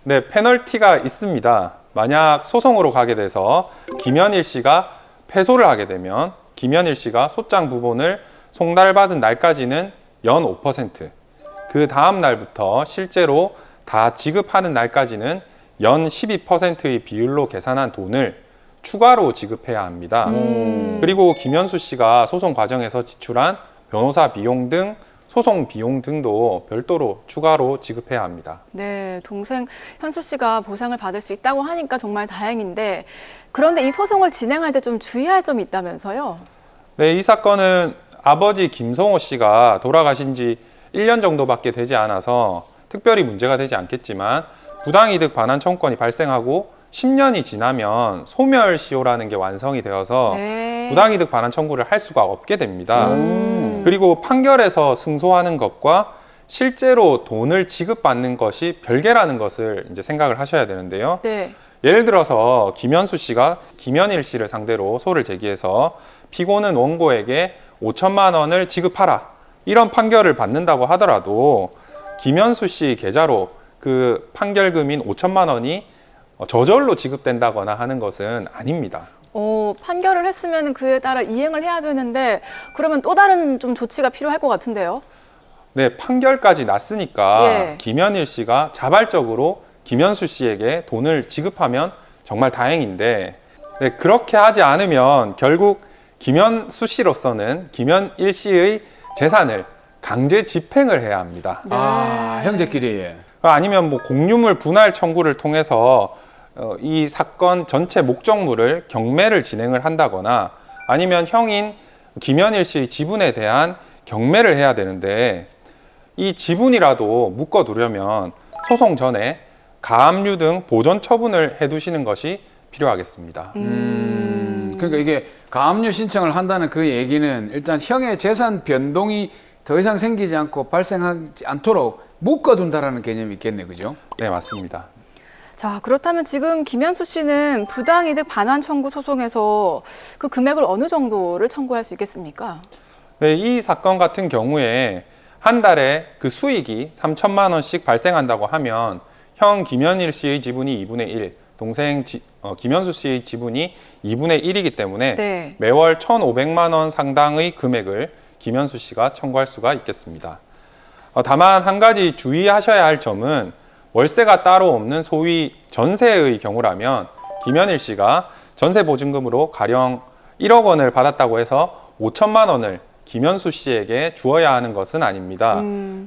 네, 페널티가 있습니다. 만약 소송으로 가게 돼서 김현일 씨가 패소를 하게 되면 김현일 씨가 소장 부분을 송달받은 날까지는 연 5%, 그 다음 날부터 실제로 다 지급하는 날까지는 연 12%의 비율로 계산한 돈을 추가로 지급해야 합니다. 그리고 김현수 씨가 소송 과정에서 지출한 변호사 비용 등 소송 비용 등도 별도로 추가로 지급해야 합니다. 네, 동생 현수 씨가 보상을 받을 수 있다고 하니까 정말 다행인데 그런데 이 소송을 진행할 때 좀 주의할 점이 있다면서요? 네, 이 사건은 아버지 김성호 씨가 돌아가신 지 1년 정도밖에 되지 않아서 특별히 문제가 되지 않겠지만 부당이득 반환 청구권이 발생하고 10년이 지나면 소멸시효라는 게 완성이 되어서 네. 부당이득 반환 청구를 할 수가 없게 됩니다. 그리고 판결에서 승소하는 것과 실제로 돈을 지급받는 것이 별개라는 것을 이제 생각을 하셔야 되는데요. 네. 예를 들어서 김현수 씨가 김현일 씨를 상대로 소를 제기해서 피고는 원고에게 5천만 원을 지급하라 이런 판결을 받는다고 하더라도 김현수 씨 계좌로 그 판결금인 5천만 원이 저절로 지급된다거나 하는 것은 아닙니다. 판결을 했으면 그에 따라 이행을 해야 되는데 그러면 또 다른 좀 조치가 필요할 것 같은데요? 네, 판결까지 났으니까 예. 김현일 씨가 자발적으로 김현수 씨에게 돈을 지급하면 정말 다행인데 네, 그렇게 하지 않으면 결국 김현수 씨로서는 김현일 씨의 재산을 강제 집행을 해야 합니다. 아, 형제끼리. 아니면 뭐 공유물 분할 청구를 통해서 이 사건 전체 목적물을 경매를 진행을 한다거나 아니면 형인 김현일 씨의 지분에 대한 경매를 해야 되는데 이 지분이라도 묶어두려면 소송 전에 가압류 등 보존 처분을 해두시는 것이 필요하겠습니다. 그러니까 이게 가압류 신청을 한다는 그 얘기는 일단 형의 재산 변동이 더 이상 생기지 않고 발생하지 않도록 묶어둔다라는 개념이 있겠네, 그죠? 네, 맞습니다. 자, 그렇다면 지금 김현수 씨는 부당이득 반환 청구 소송에서 그 금액을 어느 정도를 청구할 수 있겠습니까? 네, 이 사건 같은 경우에 한 달에 그 수익이 3천만 원씩 발생한다고 하면 형 김현일 씨의 지분이 2분의 1, 동생 김현수 씨의 지분이 2분의 1이기 때문에 네. 매월 1,500만 원 상당의 금액을 김현수 씨가 청구할 수가 있겠습니다. 다만 한 가지 주의하셔야 할 점은 월세가 따로 없는 소위 전세의 경우라면 김현일 씨가 전세 보증금으로 가령 1억 원을 받았다고 해서 5천만 원을 김현수 씨에게 주어야 하는 것은 아닙니다.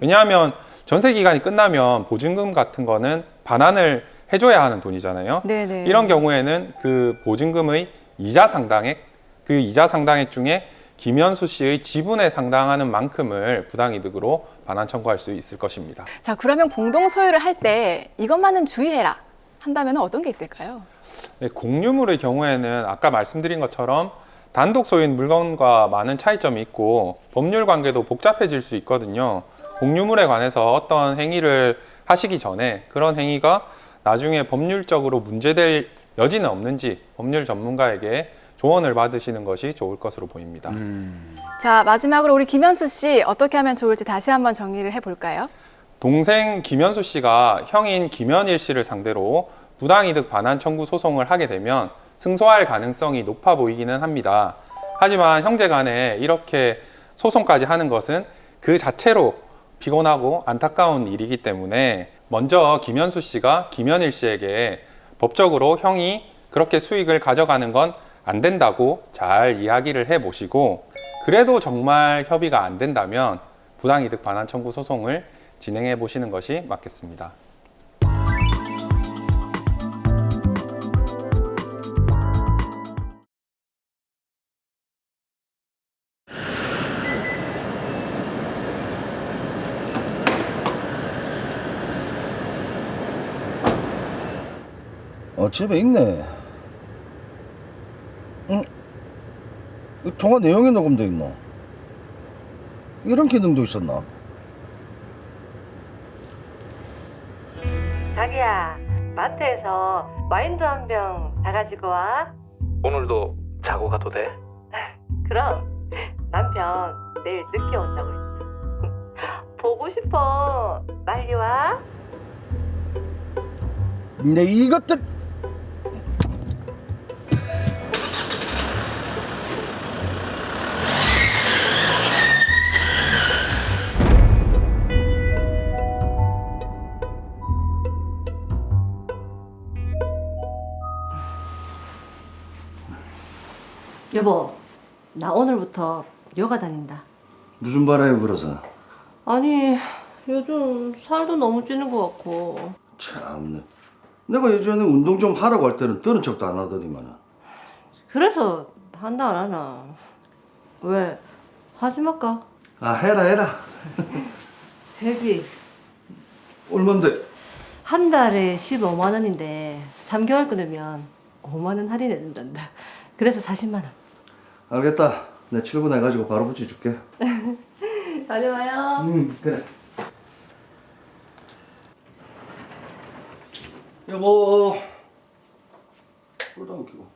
왜냐하면 전세 기간이 끝나면 보증금 같은 거는 반환을 해줘야 하는 돈이잖아요. 네네. 이런 경우에는 그 보증금의 이자 상당액, 그 이자 상당액 중에 김현수 씨의 지분에 상당하는 만큼을 부당이득으로 반환 청구할 수 있을 것입니다. 자, 그러면 공동 소유를 할 때 이것만은 주의해라 한다면 어떤 게 있을까요? 네, 공유물의 경우에는 아까 말씀드린 것처럼 단독 소유인 물건과 많은 차이점이 있고 법률 관계도 복잡해질 수 있거든요. 공유물에 관해서 어떤 행위를 하시기 전에 그런 행위가 나중에 법률적으로 문제될 여지는 없는지 법률 전문가에게 조언을 받으시는 것이 좋을 것으로 보입니다. 자, 마지막으로 우리 김현수 씨 어떻게 하면 좋을지 다시 한번 정리를 해볼까요? 동생 김현수 씨가 형인 김현일 씨를 상대로 부당이득 반환 청구 소송을 하게 되면 승소할 가능성이 높아 보이기는 합니다. 하지만 형제 간에 이렇게 소송까지 하는 것은 그 자체로 피곤하고 안타까운 일이기 때문에 먼저 김현수 씨가 김현일 씨에게 법적으로 형이 그렇게 수익을 가져가는 건 안 된다고 잘 이야기를 해보시고 그래도 정말 협의가 안 된다면 부당이득 반환 청구 소송을 진행해 보시는 것이 맞겠습니다. 집에 있네. 응? 이 통화 내용이 녹음돼 있노? 이런 기능도 있었나? 자기야, 마트에서 와인도 한 병 사가지고 와. 오늘도 자고 가도 돼? 그럼 남편 내일 늦게 온다고 했어. 보고 싶어. 빨리 와. 내 이것들. 여보, 나 오늘부터 요가 다닌다. 무슨 바람이 불어서? 아니, 요즘 살도 너무 찌는 것 같고. 참네. 내가 예전에 운동 좀 하라고 할 때는 들은 척도 안 하더니만. 그래서 한다 안 하나? 왜? 하지 말까? 아, 해라. 회비 얼만데? 한 달에 15만 원인데 3개월 끊으면 5만 원 할인해준단다. 그래서 40만 원. 알겠다. 내 출근해가지고 바로 붙여줄게. 다녀와요. 그래. 여보. 쫄다 웃기고.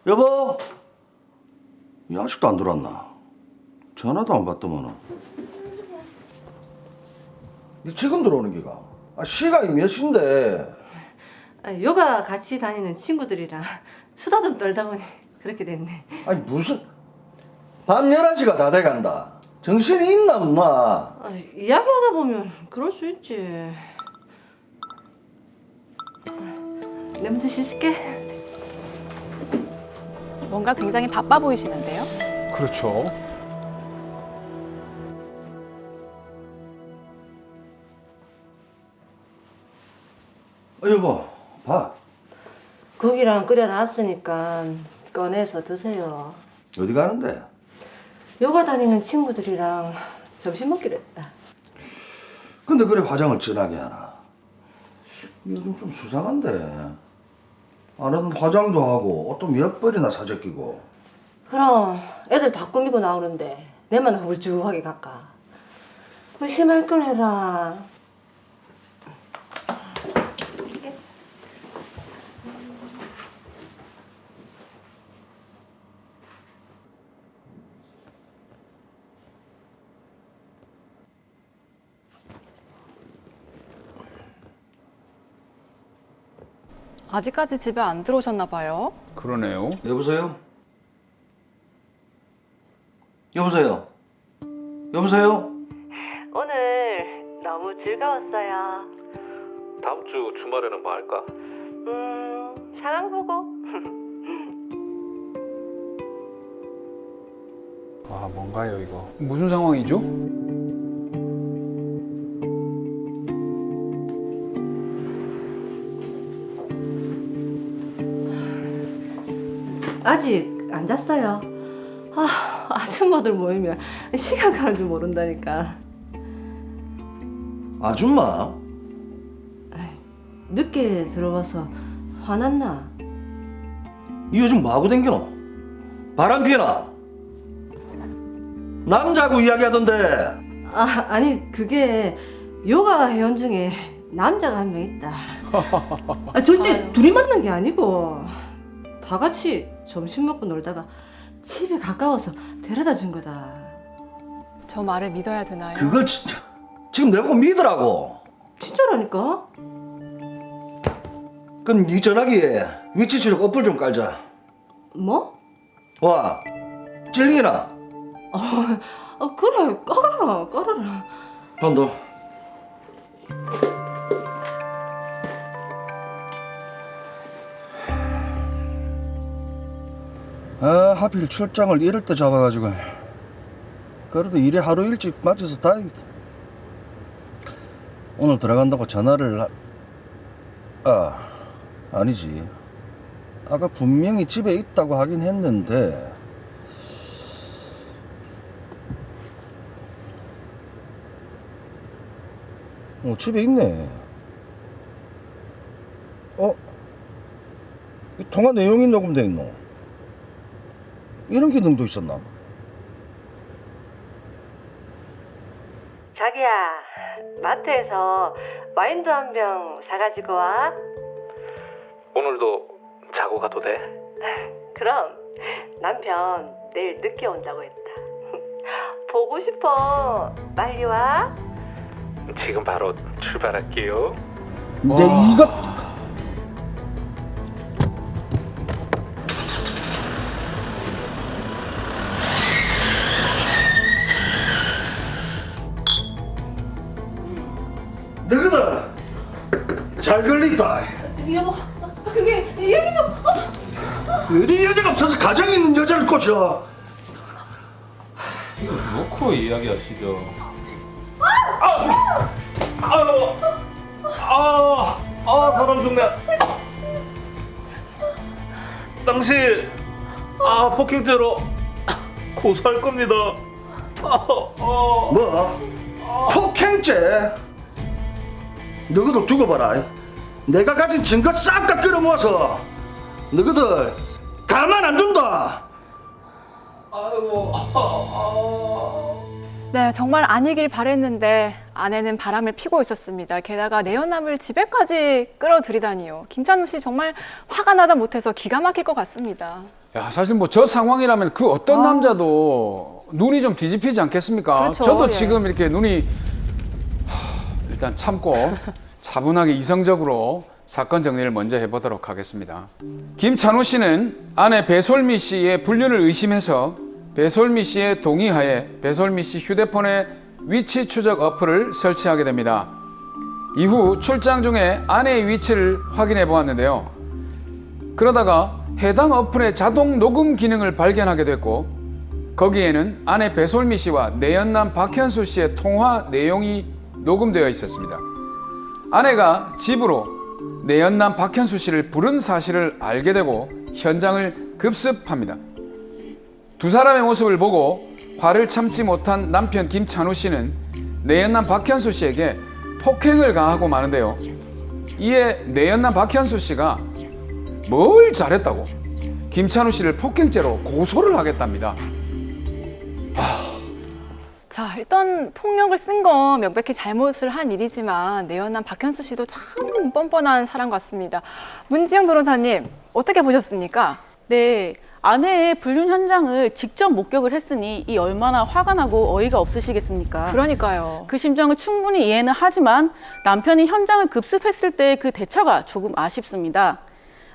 여보. 이 아직도 안 들어왔나? 전화도 안 받더만은. 니 지금 들어오는 기가? 시간이 몇 시인데? 요가 같이 다니는 친구들이랑 수다 좀 떨다 보니 그렇게 됐네. 아니 무슨 밤 11시가 다 돼간다. 정신이 있나 없나? 이야기하다 보면 그럴 수 있지. 내 먼저 씻을게. 뭔가 굉장히 바빠 보이시는데요. 그렇죠. 여보, 밥 국이랑 끓여놨으니까 꺼내서 드세요. 어디 가는데? 요가 다니는 친구들이랑 점심 먹기로 했다. 근데 그래 화장을 진하게 하나? 요즘 좀 수상한데. 아는 화장도 하고 옷도 몇 벌이나 사재끼고. 그럼 애들 다 꾸미고 나오는데 내만 허물쭉하게 갈까? 의심할 걸 해라. 아직까지 집에 안 들어오셨나 봐요. 그러네요. 여보세요? 여보세요? 여보세요? 오늘 너무 즐거웠어요. 다음 주 주말에는 뭐 할까? 상황 보고. 아, 뭔가요 이거? 무슨 상황이죠? 아직 안 잤어요. 아줌마들 모이면 시간 가는 줄 모른다니까. 아줌마? 늦게 들어와서 화났나? 이 요즘 뭐하고 댕기노? 바람 피나? 남자하고 이야기하던데. 아니 그게 요가 회원 중에 남자가 한 명 있다. 절대 둘이 만난 게 아니고 다 같이 점심 먹고 놀다가 집에 가까워서 데려다 준 거다. 저 말을 믿어야 되나요? 그걸 지금 내보고 믿으라고. 진짜라니까? 그럼 네 전화기에 위치 추적 어플 좀 깔자. 뭐? 와, 찔리나? 그래 깔아라. 돈 더. 하필 출장을 이럴 때 잡아가지고. 그래도 일에 하루 일찍 맞춰서 다행이다. 오늘 들어간다고 전화를 아니지. 아까 분명히 집에 있다고 하긴 했는데. 집에 있네. 이 통화 내용이 녹음돼 있노? 이런 기능도 있었나? 자기야, 마트에서 와인도 한 병 사가지고 와. 오늘도 자고 가도 돼? 그럼 남편 내일 늦게 온다고 했다. 보고 싶어. 빨리 와. 지금 바로 출발할게요. 내 이거 너희들 잘 걸린다. 여보, 그게 얘기도 어디 여자가 없어서 가정에 있는 여자를 꼬셔. 이거 놓고 이야기하시죠. 사람 죽네. 당시 폭행죄로 고소할 겁니다. 뭐? 폭행죄? 너희들 두고 봐라. 내가 가진 증거 싹 다 끌어모아서 너희들 가만 안 둔다. 네, 정말 아니길 바랬는데 아내는 바람을 피고 있었습니다. 게다가 내연남을 집에까지 끌어들이다니요. 김찬우 씨 정말 화가 나다 못해서 기가 막힐 것 같습니다. 야, 사실 뭐 저 상황이라면 그 어떤 남자도 눈이 좀 뒤집히지 않겠습니까? 그렇죠, 저도 예. 지금 이렇게 눈이 일단 참고 차분하게 이성적으로 사건 정리를 먼저 해보도록 하겠습니다. 김찬우 씨는 아내 배솔미 씨의 불륜을 의심해서 배솔미 씨의 동의하에 배솔미 씨 휴대폰에 위치 추적 어플을 설치하게 됩니다. 이후 출장 중에 아내의 위치를 확인해 보았는데요. 그러다가 해당 어플의 자동 녹음 기능을 발견하게 됐고 거기에는 아내 배솔미 씨와 내연남 박현수 씨의 통화 내용이 녹음되어 있었습니다. 아내가 집으로 내연남 박현수 씨를 부른 사실을 알게 되고 현장을 급습합니다. 두 사람의 모습을 보고 화를 참지 못한 남편 김찬우 씨는 내연남 박현수 씨에게 폭행을 가하고 마는데요. 이에 내연남 박현수 씨가 뭘 잘했다고 김찬우 씨를 폭행죄로 고소를 하겠답니다. 자, 일단 폭력을 쓴 건 명백히 잘못을 한 일이지만 내연남 박현수 씨도 참 뻔뻔한 사람 같습니다. 문지영 변호사님, 어떻게 보셨습니까? 네, 아내의 불륜 현장을 직접 목격을 했으니 이 얼마나 화가 나고 어이가 없으시겠습니까? 그러니까요. 그 심정을 충분히 이해는 하지만 남편이 현장을 급습했을 때 그 대처가 조금 아쉽습니다.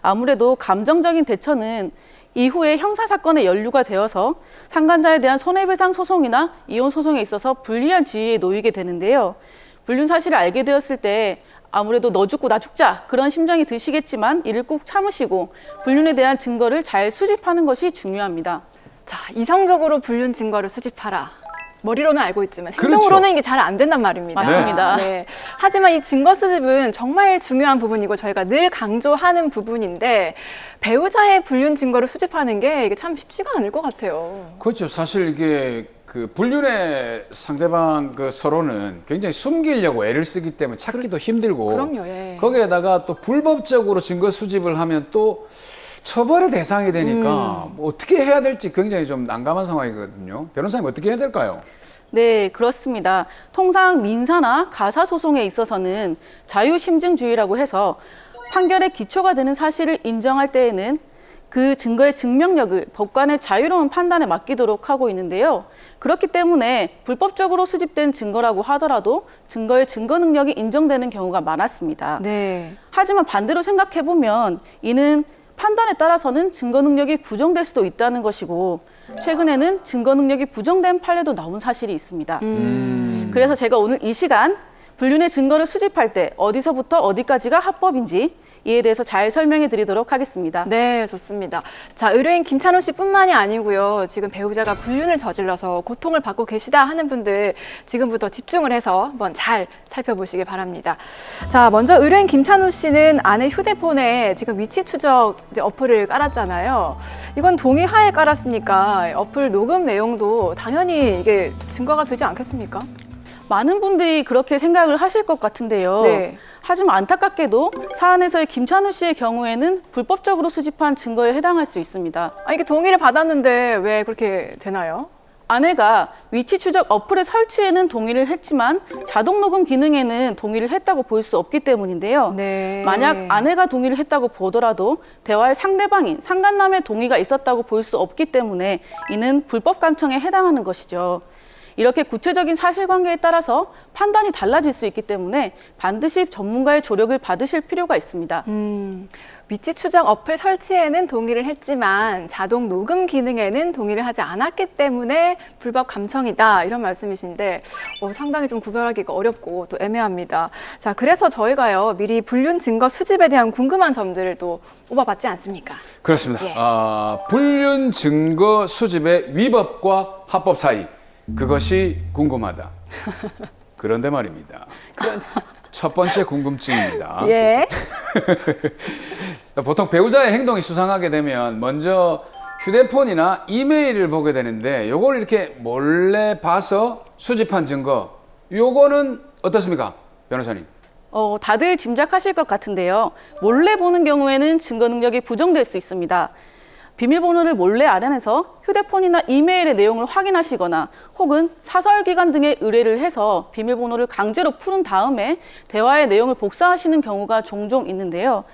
아무래도 감정적인 대처는 이후에 형사사건에 연루가 되어서 상간자에 대한 손해배상 소송이나 이혼 소송에 있어서 불리한 지위에 놓이게 되는데요. 불륜 사실을 알게 되었을 때 아무래도 너 죽고 나 죽자 그런 심정이 드시겠지만 이를 꼭 참으시고 불륜에 대한 증거를 잘 수집하는 것이 중요합니다. 자, 이성적으로 불륜 증거를 수집하라. 머리로는 알고 있지만 그렇죠. 행동으로는 이게 잘 안 된단 말입니다. 맞습니다. 네. 하지만 이 증거 수집은 정말 중요한 부분이고 저희가 늘 강조하는 부분인데 배우자의 불륜 증거를 수집하는 게 이게 참 쉽지가 않을 것 같아요. 그렇죠. 사실 이게 그 불륜의 상대방 그 서로는 굉장히 숨기려고 애를 쓰기 때문에 찾기도 힘들고 그럼요. 예. 거기에다가 또 불법적으로 증거 수집을 하면 또 처벌의 대상이 되니까 뭐 어떻게 해야 될지 굉장히 좀 난감한 상황이거든요. 변호사님 어떻게 해야 될까요? 네, 그렇습니다. 통상 민사나 가사 소송에 있어서는 자유심증주의라고 해서 판결의 기초가 되는 사실을 인정할 때에는 그 증거의 증명력을 법관의 자유로운 판단에 맡기도록 하고 있는데요. 그렇기 때문에 불법적으로 수집된 증거라고 하더라도 증거의 증거 능력이 인정되는 경우가 많았습니다. 네. 하지만 반대로 생각해보면 이는 판단에 따라서는 증거 능력이 부정될 수도 있다는 것이고 최근에는 증거 능력이 부정된 판례도 나온 사실이 있습니다. 그래서 제가 오늘 이 시간 불륜의 증거를 수집할 때 어디서부터 어디까지가 합법인지 이에 대해서 잘 설명해 드리도록 하겠습니다. 네, 좋습니다. 자, 의뢰인 김찬우 씨뿐만이 아니고요. 지금 배우자가 불륜을 저질러서 고통을 받고 계시다 하는 분들 지금부터 집중을 해서 한번 잘 살펴보시기 바랍니다. 자, 먼저 의뢰인 김찬우 씨는 아내 휴대폰에 지금 위치 추적 어플을 깔았잖아요. 이건 동의하에 깔았으니까 어플 녹음 내용도 당연히 이게 증거가 되지 않겠습니까? 많은 분들이 그렇게 생각을 하실 것 같은데요. 네. 하지만 안타깝게도 사안에서의 김찬우 씨의 경우에는 불법적으로 수집한 증거에 해당할 수 있습니다. 이게 동의를 받았는데 왜 그렇게 되나요? 아내가 위치 추적 어플의 설치에는 동의를 했지만 자동 녹음 기능에는 동의를 했다고 볼 수 없기 때문인데요. 네. 만약 아내가 동의를 했다고 보더라도 대화의 상대방인 상간남의 동의가 있었다고 볼 수 없기 때문에 이는 불법 감청에 해당하는 것이죠. 이렇게 구체적인 사실관계에 따라서 판단이 달라질 수 있기 때문에 반드시 전문가의 조력을 받으실 필요가 있습니다. 위치 추적 어플 설치에는 동의를 했지만 자동 녹음 기능에는 동의를 하지 않았기 때문에 불법 감청이다 이런 말씀이신데 상당히 좀 구별하기가 어렵고 또 애매합니다. 자, 그래서 저희가요 미리 불륜 증거 수집에 대한 궁금한 점들을 또 뽑아봤지 않습니까? 그렇습니다. 예. 불륜 증거 수집의 위법과 합법 사이 그것이 궁금하다. 그런데 말입니다. 첫 번째 궁금증입니다. 예. 보통 배우자의 행동이 수상하게 되면 먼저 휴대폰이나 이메일을 보게 되는데 요걸 이렇게 몰래 봐서 수집한 증거 요거는 어떻습니까? 변호사님. 다들 짐작하실 것 같은데요. 몰래 보는 경우에는 증거 능력이 부정될 수 있습니다. 비밀번호를 몰래 알아내서 휴대폰이나 이메일의 내용을 확인하시거나 혹은 사설기관 등에 의뢰를 해서 비밀번호를 강제로 푸른 다음에 대화의 내용을 복사하시는 경우가 종종 있는데요.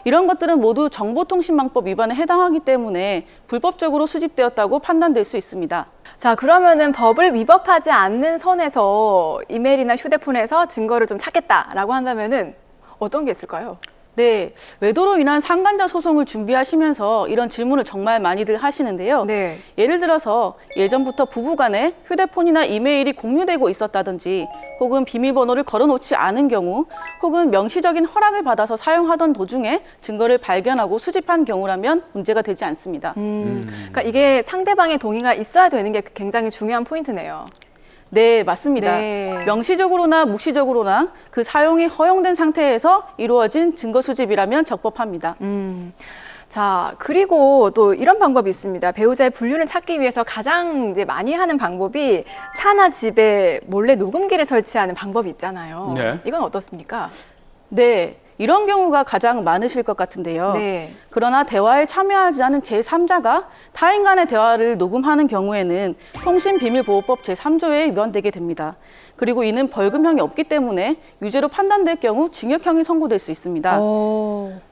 이런 것들은 모두 정보통신망법 위반에 해당하기 때문에 불법적으로 수집되었다고 판단될 수 있습니다. 자, 그러면은 법을 위법하지 않는 선에서 이메일이나 휴대폰에서 증거를 좀 찾겠다라고 한다면은 어떤 게 있을까요? 네, 외도로 인한 상간자 소송을 준비하시면서 이런 질문을 정말 많이들 하시는데요. 네. 예를 들어서 예전부터 부부간에 휴대폰이나 이메일이 공유되고 있었다든지 혹은 비밀번호를 걸어놓지 않은 경우 혹은 명시적인 허락을 받아서 사용하던 도중에 증거를 발견하고 수집한 경우라면 문제가 되지 않습니다. 그러니까 이게 상대방의 동의가 있어야 되는 게 굉장히 중요한 포인트네요. 네, 맞습니다. 네. 명시적으로나 묵시적으로나 그 사용이 허용된 상태에서 이루어진 증거 수집이라면 적법합니다. 자, 그리고 또 이런 방법이 있습니다. 배우자의 불륜을 찾기 위해서 가장 이제 많이 하는 방법이 차나 집에 몰래 녹음기를 설치하는 방법이 있잖아요. 네. 이건 어떻습니까? 네, 이런 경우가 가장 많으실 것 같은데요. 네. 그러나 대화에 참여하지 않은 제3자가 타인 간의 대화를 녹음하는 경우에는 통신비밀보호법 제3조에 위반되게 됩니다. 그리고 이는 벌금형이 없기 때문에 유죄로 판단될 경우 징역형이 선고될 수 있습니다.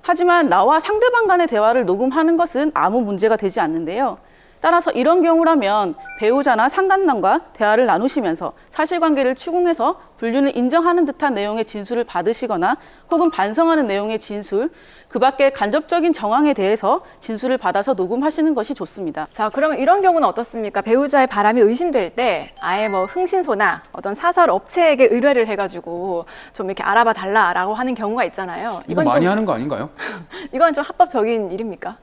하지만 나와 상대방 간의 대화를 녹음하는 것은 아무 문제가 되지 않는데요. 따라서 이런 경우라면 배우자나 상간남과 대화를 나누시면서 사실관계를 추궁해서 불륜을 인정하는 듯한 내용의 진술을 받으시거나 혹은 반성하는 내용의 진술, 그 밖에 간접적인 정황에 대해서 진술을 받아서 녹음하시는 것이 좋습니다. 자, 그러면 이런 경우는 어떻습니까? 배우자의 바람이 의심될 때 아예 뭐 흥신소나 어떤 사설 업체에게 의뢰를 해가지고 좀 이렇게 알아봐 달라라고 하는 경우가 있잖아요. 이거 많이 하는 거 아닌가요? 이건 좀 합법적인 일입니까?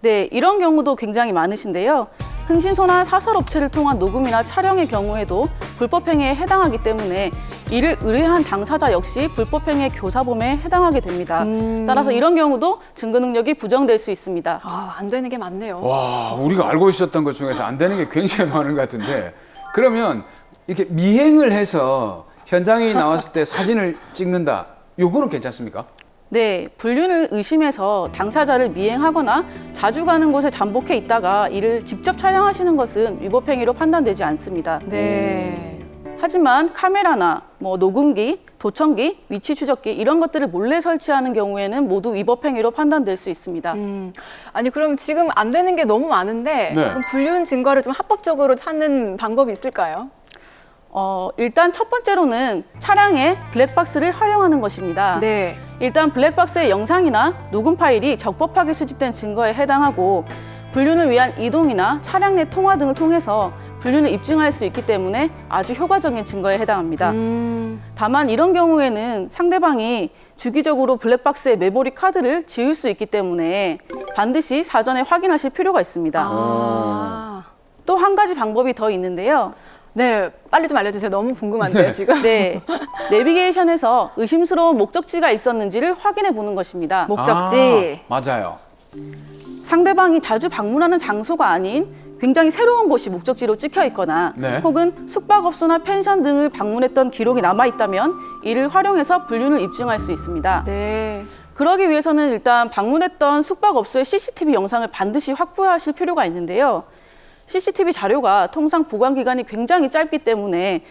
네, 이런 경우도 굉장히 많으신데요. 흥신소나 사설업체를 통한 녹음이나 촬영의 경우에도 불법행위에 해당하기 때문에 이를 의뢰한 당사자 역시 불법행위의 교사범에 해당하게 됩니다. 따라서 이런 경우도 증거 능력이 부정될 수 있습니다. 아, 안 되는 게 많네요. 와, 우리가 알고 있었던 것 중에서 안 되는 게 굉장히 많은 것 같은데, 그러면 이렇게 미행을 해서 현장에 나왔을 때 사진을 찍는다, 요거는 괜찮습니까? 네, 불륜을 의심해서 당사자를 미행하거나 자주 가는 곳에 잠복해 있다가 이를 직접 촬영하시는 것은 위법행위로 판단되지 않습니다. 네. 하지만 카메라나 녹음기, 도청기, 위치 추적기 이런 것들을 몰래 설치하는 경우에는 모두 위법행위로 판단될 수 있습니다. 아니, 그럼 지금 안 되는 게 너무 많은데 네. 그럼 불륜 증거를 좀 합법적으로 찾는 방법이 있을까요? 일단 첫 번째로는 차량에 블랙박스를 활용하는 것입니다. 네. 일단 블랙박스의 영상이나 녹음 파일이 적법하게 수집된 증거에 해당하고 불륜을 위한 이동이나 차량 내 통화 등을 통해서 불륜을 입증할 수 있기 때문에 아주 효과적인 증거에 해당합니다. 다만 이런 경우에는 상대방이 주기적으로 블랙박스의 메모리 카드를 지울 수 있기 때문에 반드시 사전에 확인하실 필요가 있습니다. 또 한 가지 방법이 더 있는데요. 네, 빨리 좀 알려주세요. 너무 궁금한데요, 지금. 네, 내비게이션에서 의심스러운 목적지가 있었는지를 확인해 보는 것입니다. 목적지. 맞아요. 상대방이 자주 방문하는 장소가 아닌 굉장히 새로운 곳이 목적지로 찍혀 있거나 네. 혹은 숙박업소나 펜션 등을 방문했던 기록이 남아있다면 이를 활용해서 불륜을 입증할 수 있습니다. 네. 그러기 위해서는 일단 방문했던 숙박업소의 CCTV 영상을 반드시 확보하실 필요가 있는데요. CCTV 자료가 통상 보관 기간이 굉장히 짧기 때문에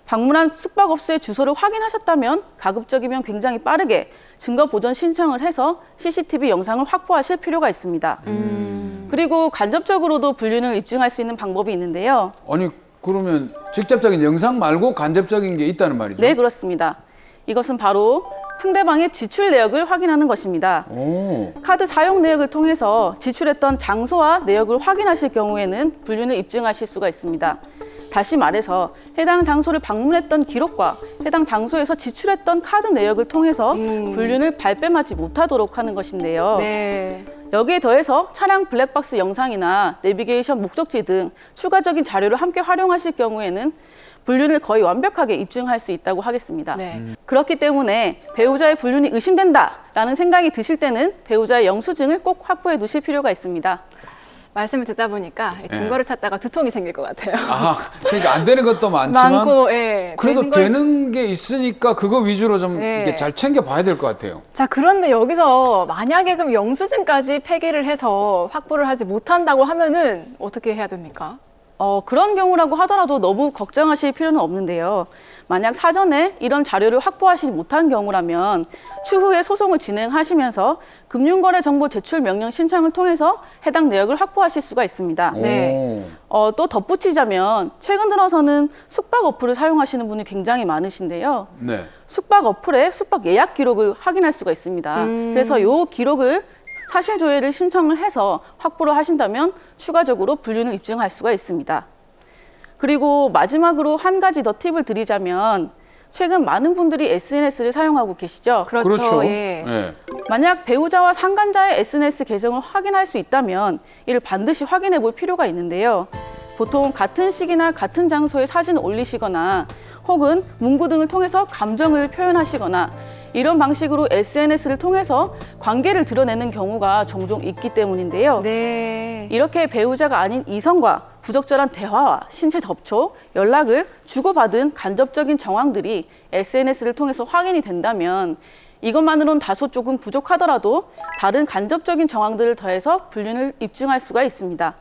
방문한 숙박업소의 주소를 확인하셨다면 가급적이면 굉장히 빠르게 증거 보존 신청을 해서 CCTV 영상을 확보하실 필요가 있습니다. 그리고 간접적으로도 불륜을 입증할 수 있는 방법이 있는데요. 아니, 그러면 직접적인 영상 말고 간접적인 게 있다는 말이죠? 네, 그렇습니다. 이것은 바로 상대방의 지출 내역을 확인하는 것입니다. 카드 사용 내역을 통해서 지출했던 장소와 내역을 확인하실 경우에는 불륜을 입증하실 수가 있습니다. 다시 말해서 해당 장소를 방문했던 기록과 해당 장소에서 지출했던 카드 내역을 통해서 불륜을 발뺌하지 못하도록 하는 것인데요. 네. 여기에 더해서 차량 블랙박스 영상이나 내비게이션 목적지 등 추가적인 자료를 함께 활용하실 경우에는 불륜을 거의 완벽하게 입증할 수 있다고 하겠습니다. 네. 그렇기 때문에 배우자의 불륜이 의심된다라는 생각이 드실 때는 배우자의 영수증을 꼭 확보해 두실 필요가 있습니다. 말씀을 듣다 보니까 증거를 찾다가 두통이 생길 것 같아요. 아, 그러니까 안 되는 것도 많지만 많고, 예, 그래도 되는 게 있으니까 그거 위주로 좀 네. 이렇게 잘 챙겨봐야 될 것 같아요. 자, 그런데 여기서 만약에 그럼 영수증까지 폐기를 해서 확보를 하지 못한다고 하면은 어떻게 해야 됩니까? 그런 경우라고 하더라도 너무 걱정하실 필요는 없는데요. 만약 사전에 이런 자료를 확보하지 못한 경우라면 추후에 소송을 진행하시면서 금융거래정보 제출 명령 신청을 통해서 해당 내역을 확보하실 수가 있습니다. 네. 또 덧붙이자면 최근 들어서는 숙박 어플을 사용하시는 분이 굉장히 많으신데요. 네. 숙박 어플에 숙박 예약 기록을 확인할 수가 있습니다. 그래서 이 기록을 사실 조회를 신청을 해서 확보를 하신다면 추가적으로 불륜을 입증할 수가 있습니다. 그리고 마지막으로 한 가지 더 팁을 드리자면 최근 많은 분들이 SNS를 사용하고 계시죠? 그렇죠. 예. 네. 만약 배우자와 상간자의 SNS 계정을 확인할 수 있다면 이를 반드시 확인해 볼 필요가 있는데요. 보통 같은 시기나 같은 장소에 사진을 올리시거나 혹은 문구 등을 통해서 감정을 표현하시거나 이런 방식으로 SNS를 통해서 관계를 드러내는 경우가 종종 있기 때문인데요. 네. 이렇게 배우자가 아닌 이성과 부적절한 대화와 신체 접촉, 연락을 주고받은 간접적인 정황들이 SNS를 통해서 확인이 된다면 이것만으로는 다소 조금 부족하더라도 다른 간접적인 정황들을 더해서 불륜을 입증할 수가 있습니다.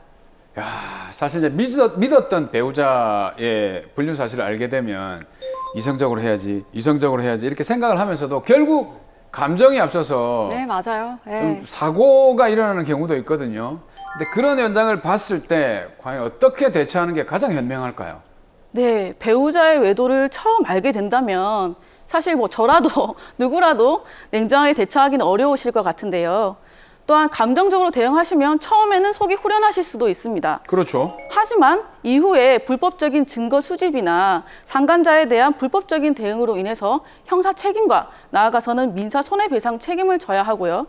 야, 사실 이제 믿었던 배우자의 불륜 사실을 알게 되면 이성적으로 해야지 이렇게 생각을 하면서도 결국 감정이 앞서서 네, 맞아요. 예. 좀 사고가 일어나는 경우도 있거든요. 근데 그런 현장을 봤을 때 과연 어떻게 대처하는 게 가장 현명할까요? 네, 배우자의 외도를 처음 알게 된다면 사실 저라도 누구라도 냉정하게 대처하기는 어려우실 것 같은데요. 또한 감정적으로 대응하시면 처음에는 속이 후련하실 수도 있습니다. 그렇죠. 하지만 이후에 불법적인 증거 수집이나 상간자에 대한 불법적인 대응으로 인해서 형사 책임과 나아가서는 민사 손해배상 책임을 져야 하고요.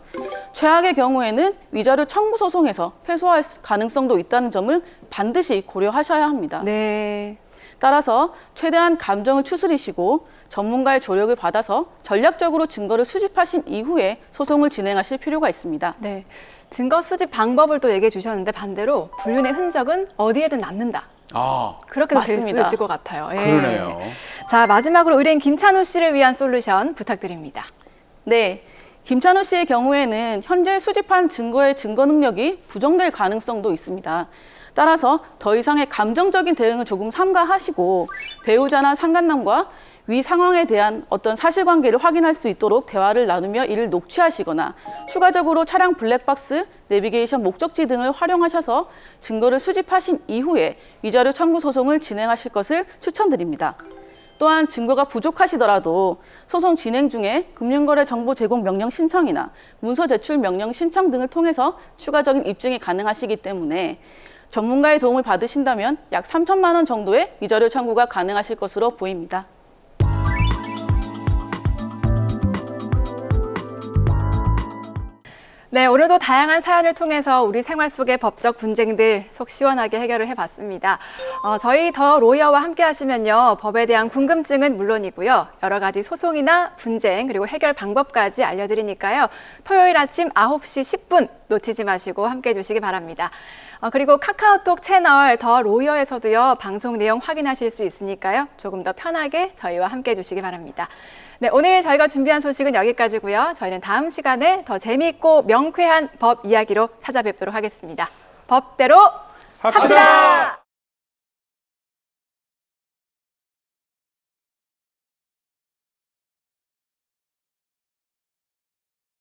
최악의 경우에는 위자료 청구 소송에서 패소할 가능성도 있다는 점을 반드시 고려하셔야 합니다. 네. 따라서 최대한 감정을 추스리시고 전문가의 조력을 받아서 전략적으로 증거를 수집하신 이후에 소송을 진행하실 필요가 있습니다. 네. 증거 수집 방법을 또 얘기해 주셨는데 반대로 불륜의 흔적은 어디에든 남는다. 그렇게도 될 수 있을 것 같아요. 예. 그러네요. 자, 마지막으로 의뢰인 김찬우 씨를 위한 솔루션 부탁드립니다. 네. 김찬우 씨의 경우에는 현재 수집한 증거의 증거 능력이 부정될 가능성도 있습니다. 따라서 더 이상의 감정적인 대응을 조금 삼가하시고 배우자나 상간남과 위 상황에 대한 어떤 사실관계를 확인할 수 있도록 대화를 나누며 이를 녹취하시거나 추가적으로 차량 블랙박스, 내비게이션 목적지 등을 활용하셔서 증거를 수집하신 이후에 위자료 청구 소송을 진행하실 것을 추천드립니다. 또한 증거가 부족하시더라도 소송 진행 중에 금융거래 정보 제공 명령 신청이나 문서 제출 명령 신청 등을 통해서 추가적인 입증이 가능하시기 때문에 전문가의 도움을 받으신다면 약 3천만 원 정도의 위자료 청구가 가능하실 것으로 보입니다. 네, 오늘도 다양한 사연을 통해서 우리 생활 속의 법적 분쟁들 속 시원하게 해결을 해봤습니다. 저희 더 로이어와 함께 하시면요, 법에 대한 궁금증은 물론이고요, 여러 가지 소송이나 분쟁 그리고 해결 방법까지 알려드리니까요. 토요일 아침 9시 10분 놓치지 마시고 함께 해주시기 바랍니다. 그리고 카카오톡 채널 더 로이어에서도요, 방송 내용 확인하실 수 있으니까요, 조금 더 편하게 저희와 함께 해주시기 바랍니다. 네, 오늘 저희가 준비한 소식은 여기까지고요. 저희는 다음 시간에 더 재미있고 명쾌한 법 이야기로 찾아뵙도록 하겠습니다. 법대로 합시다!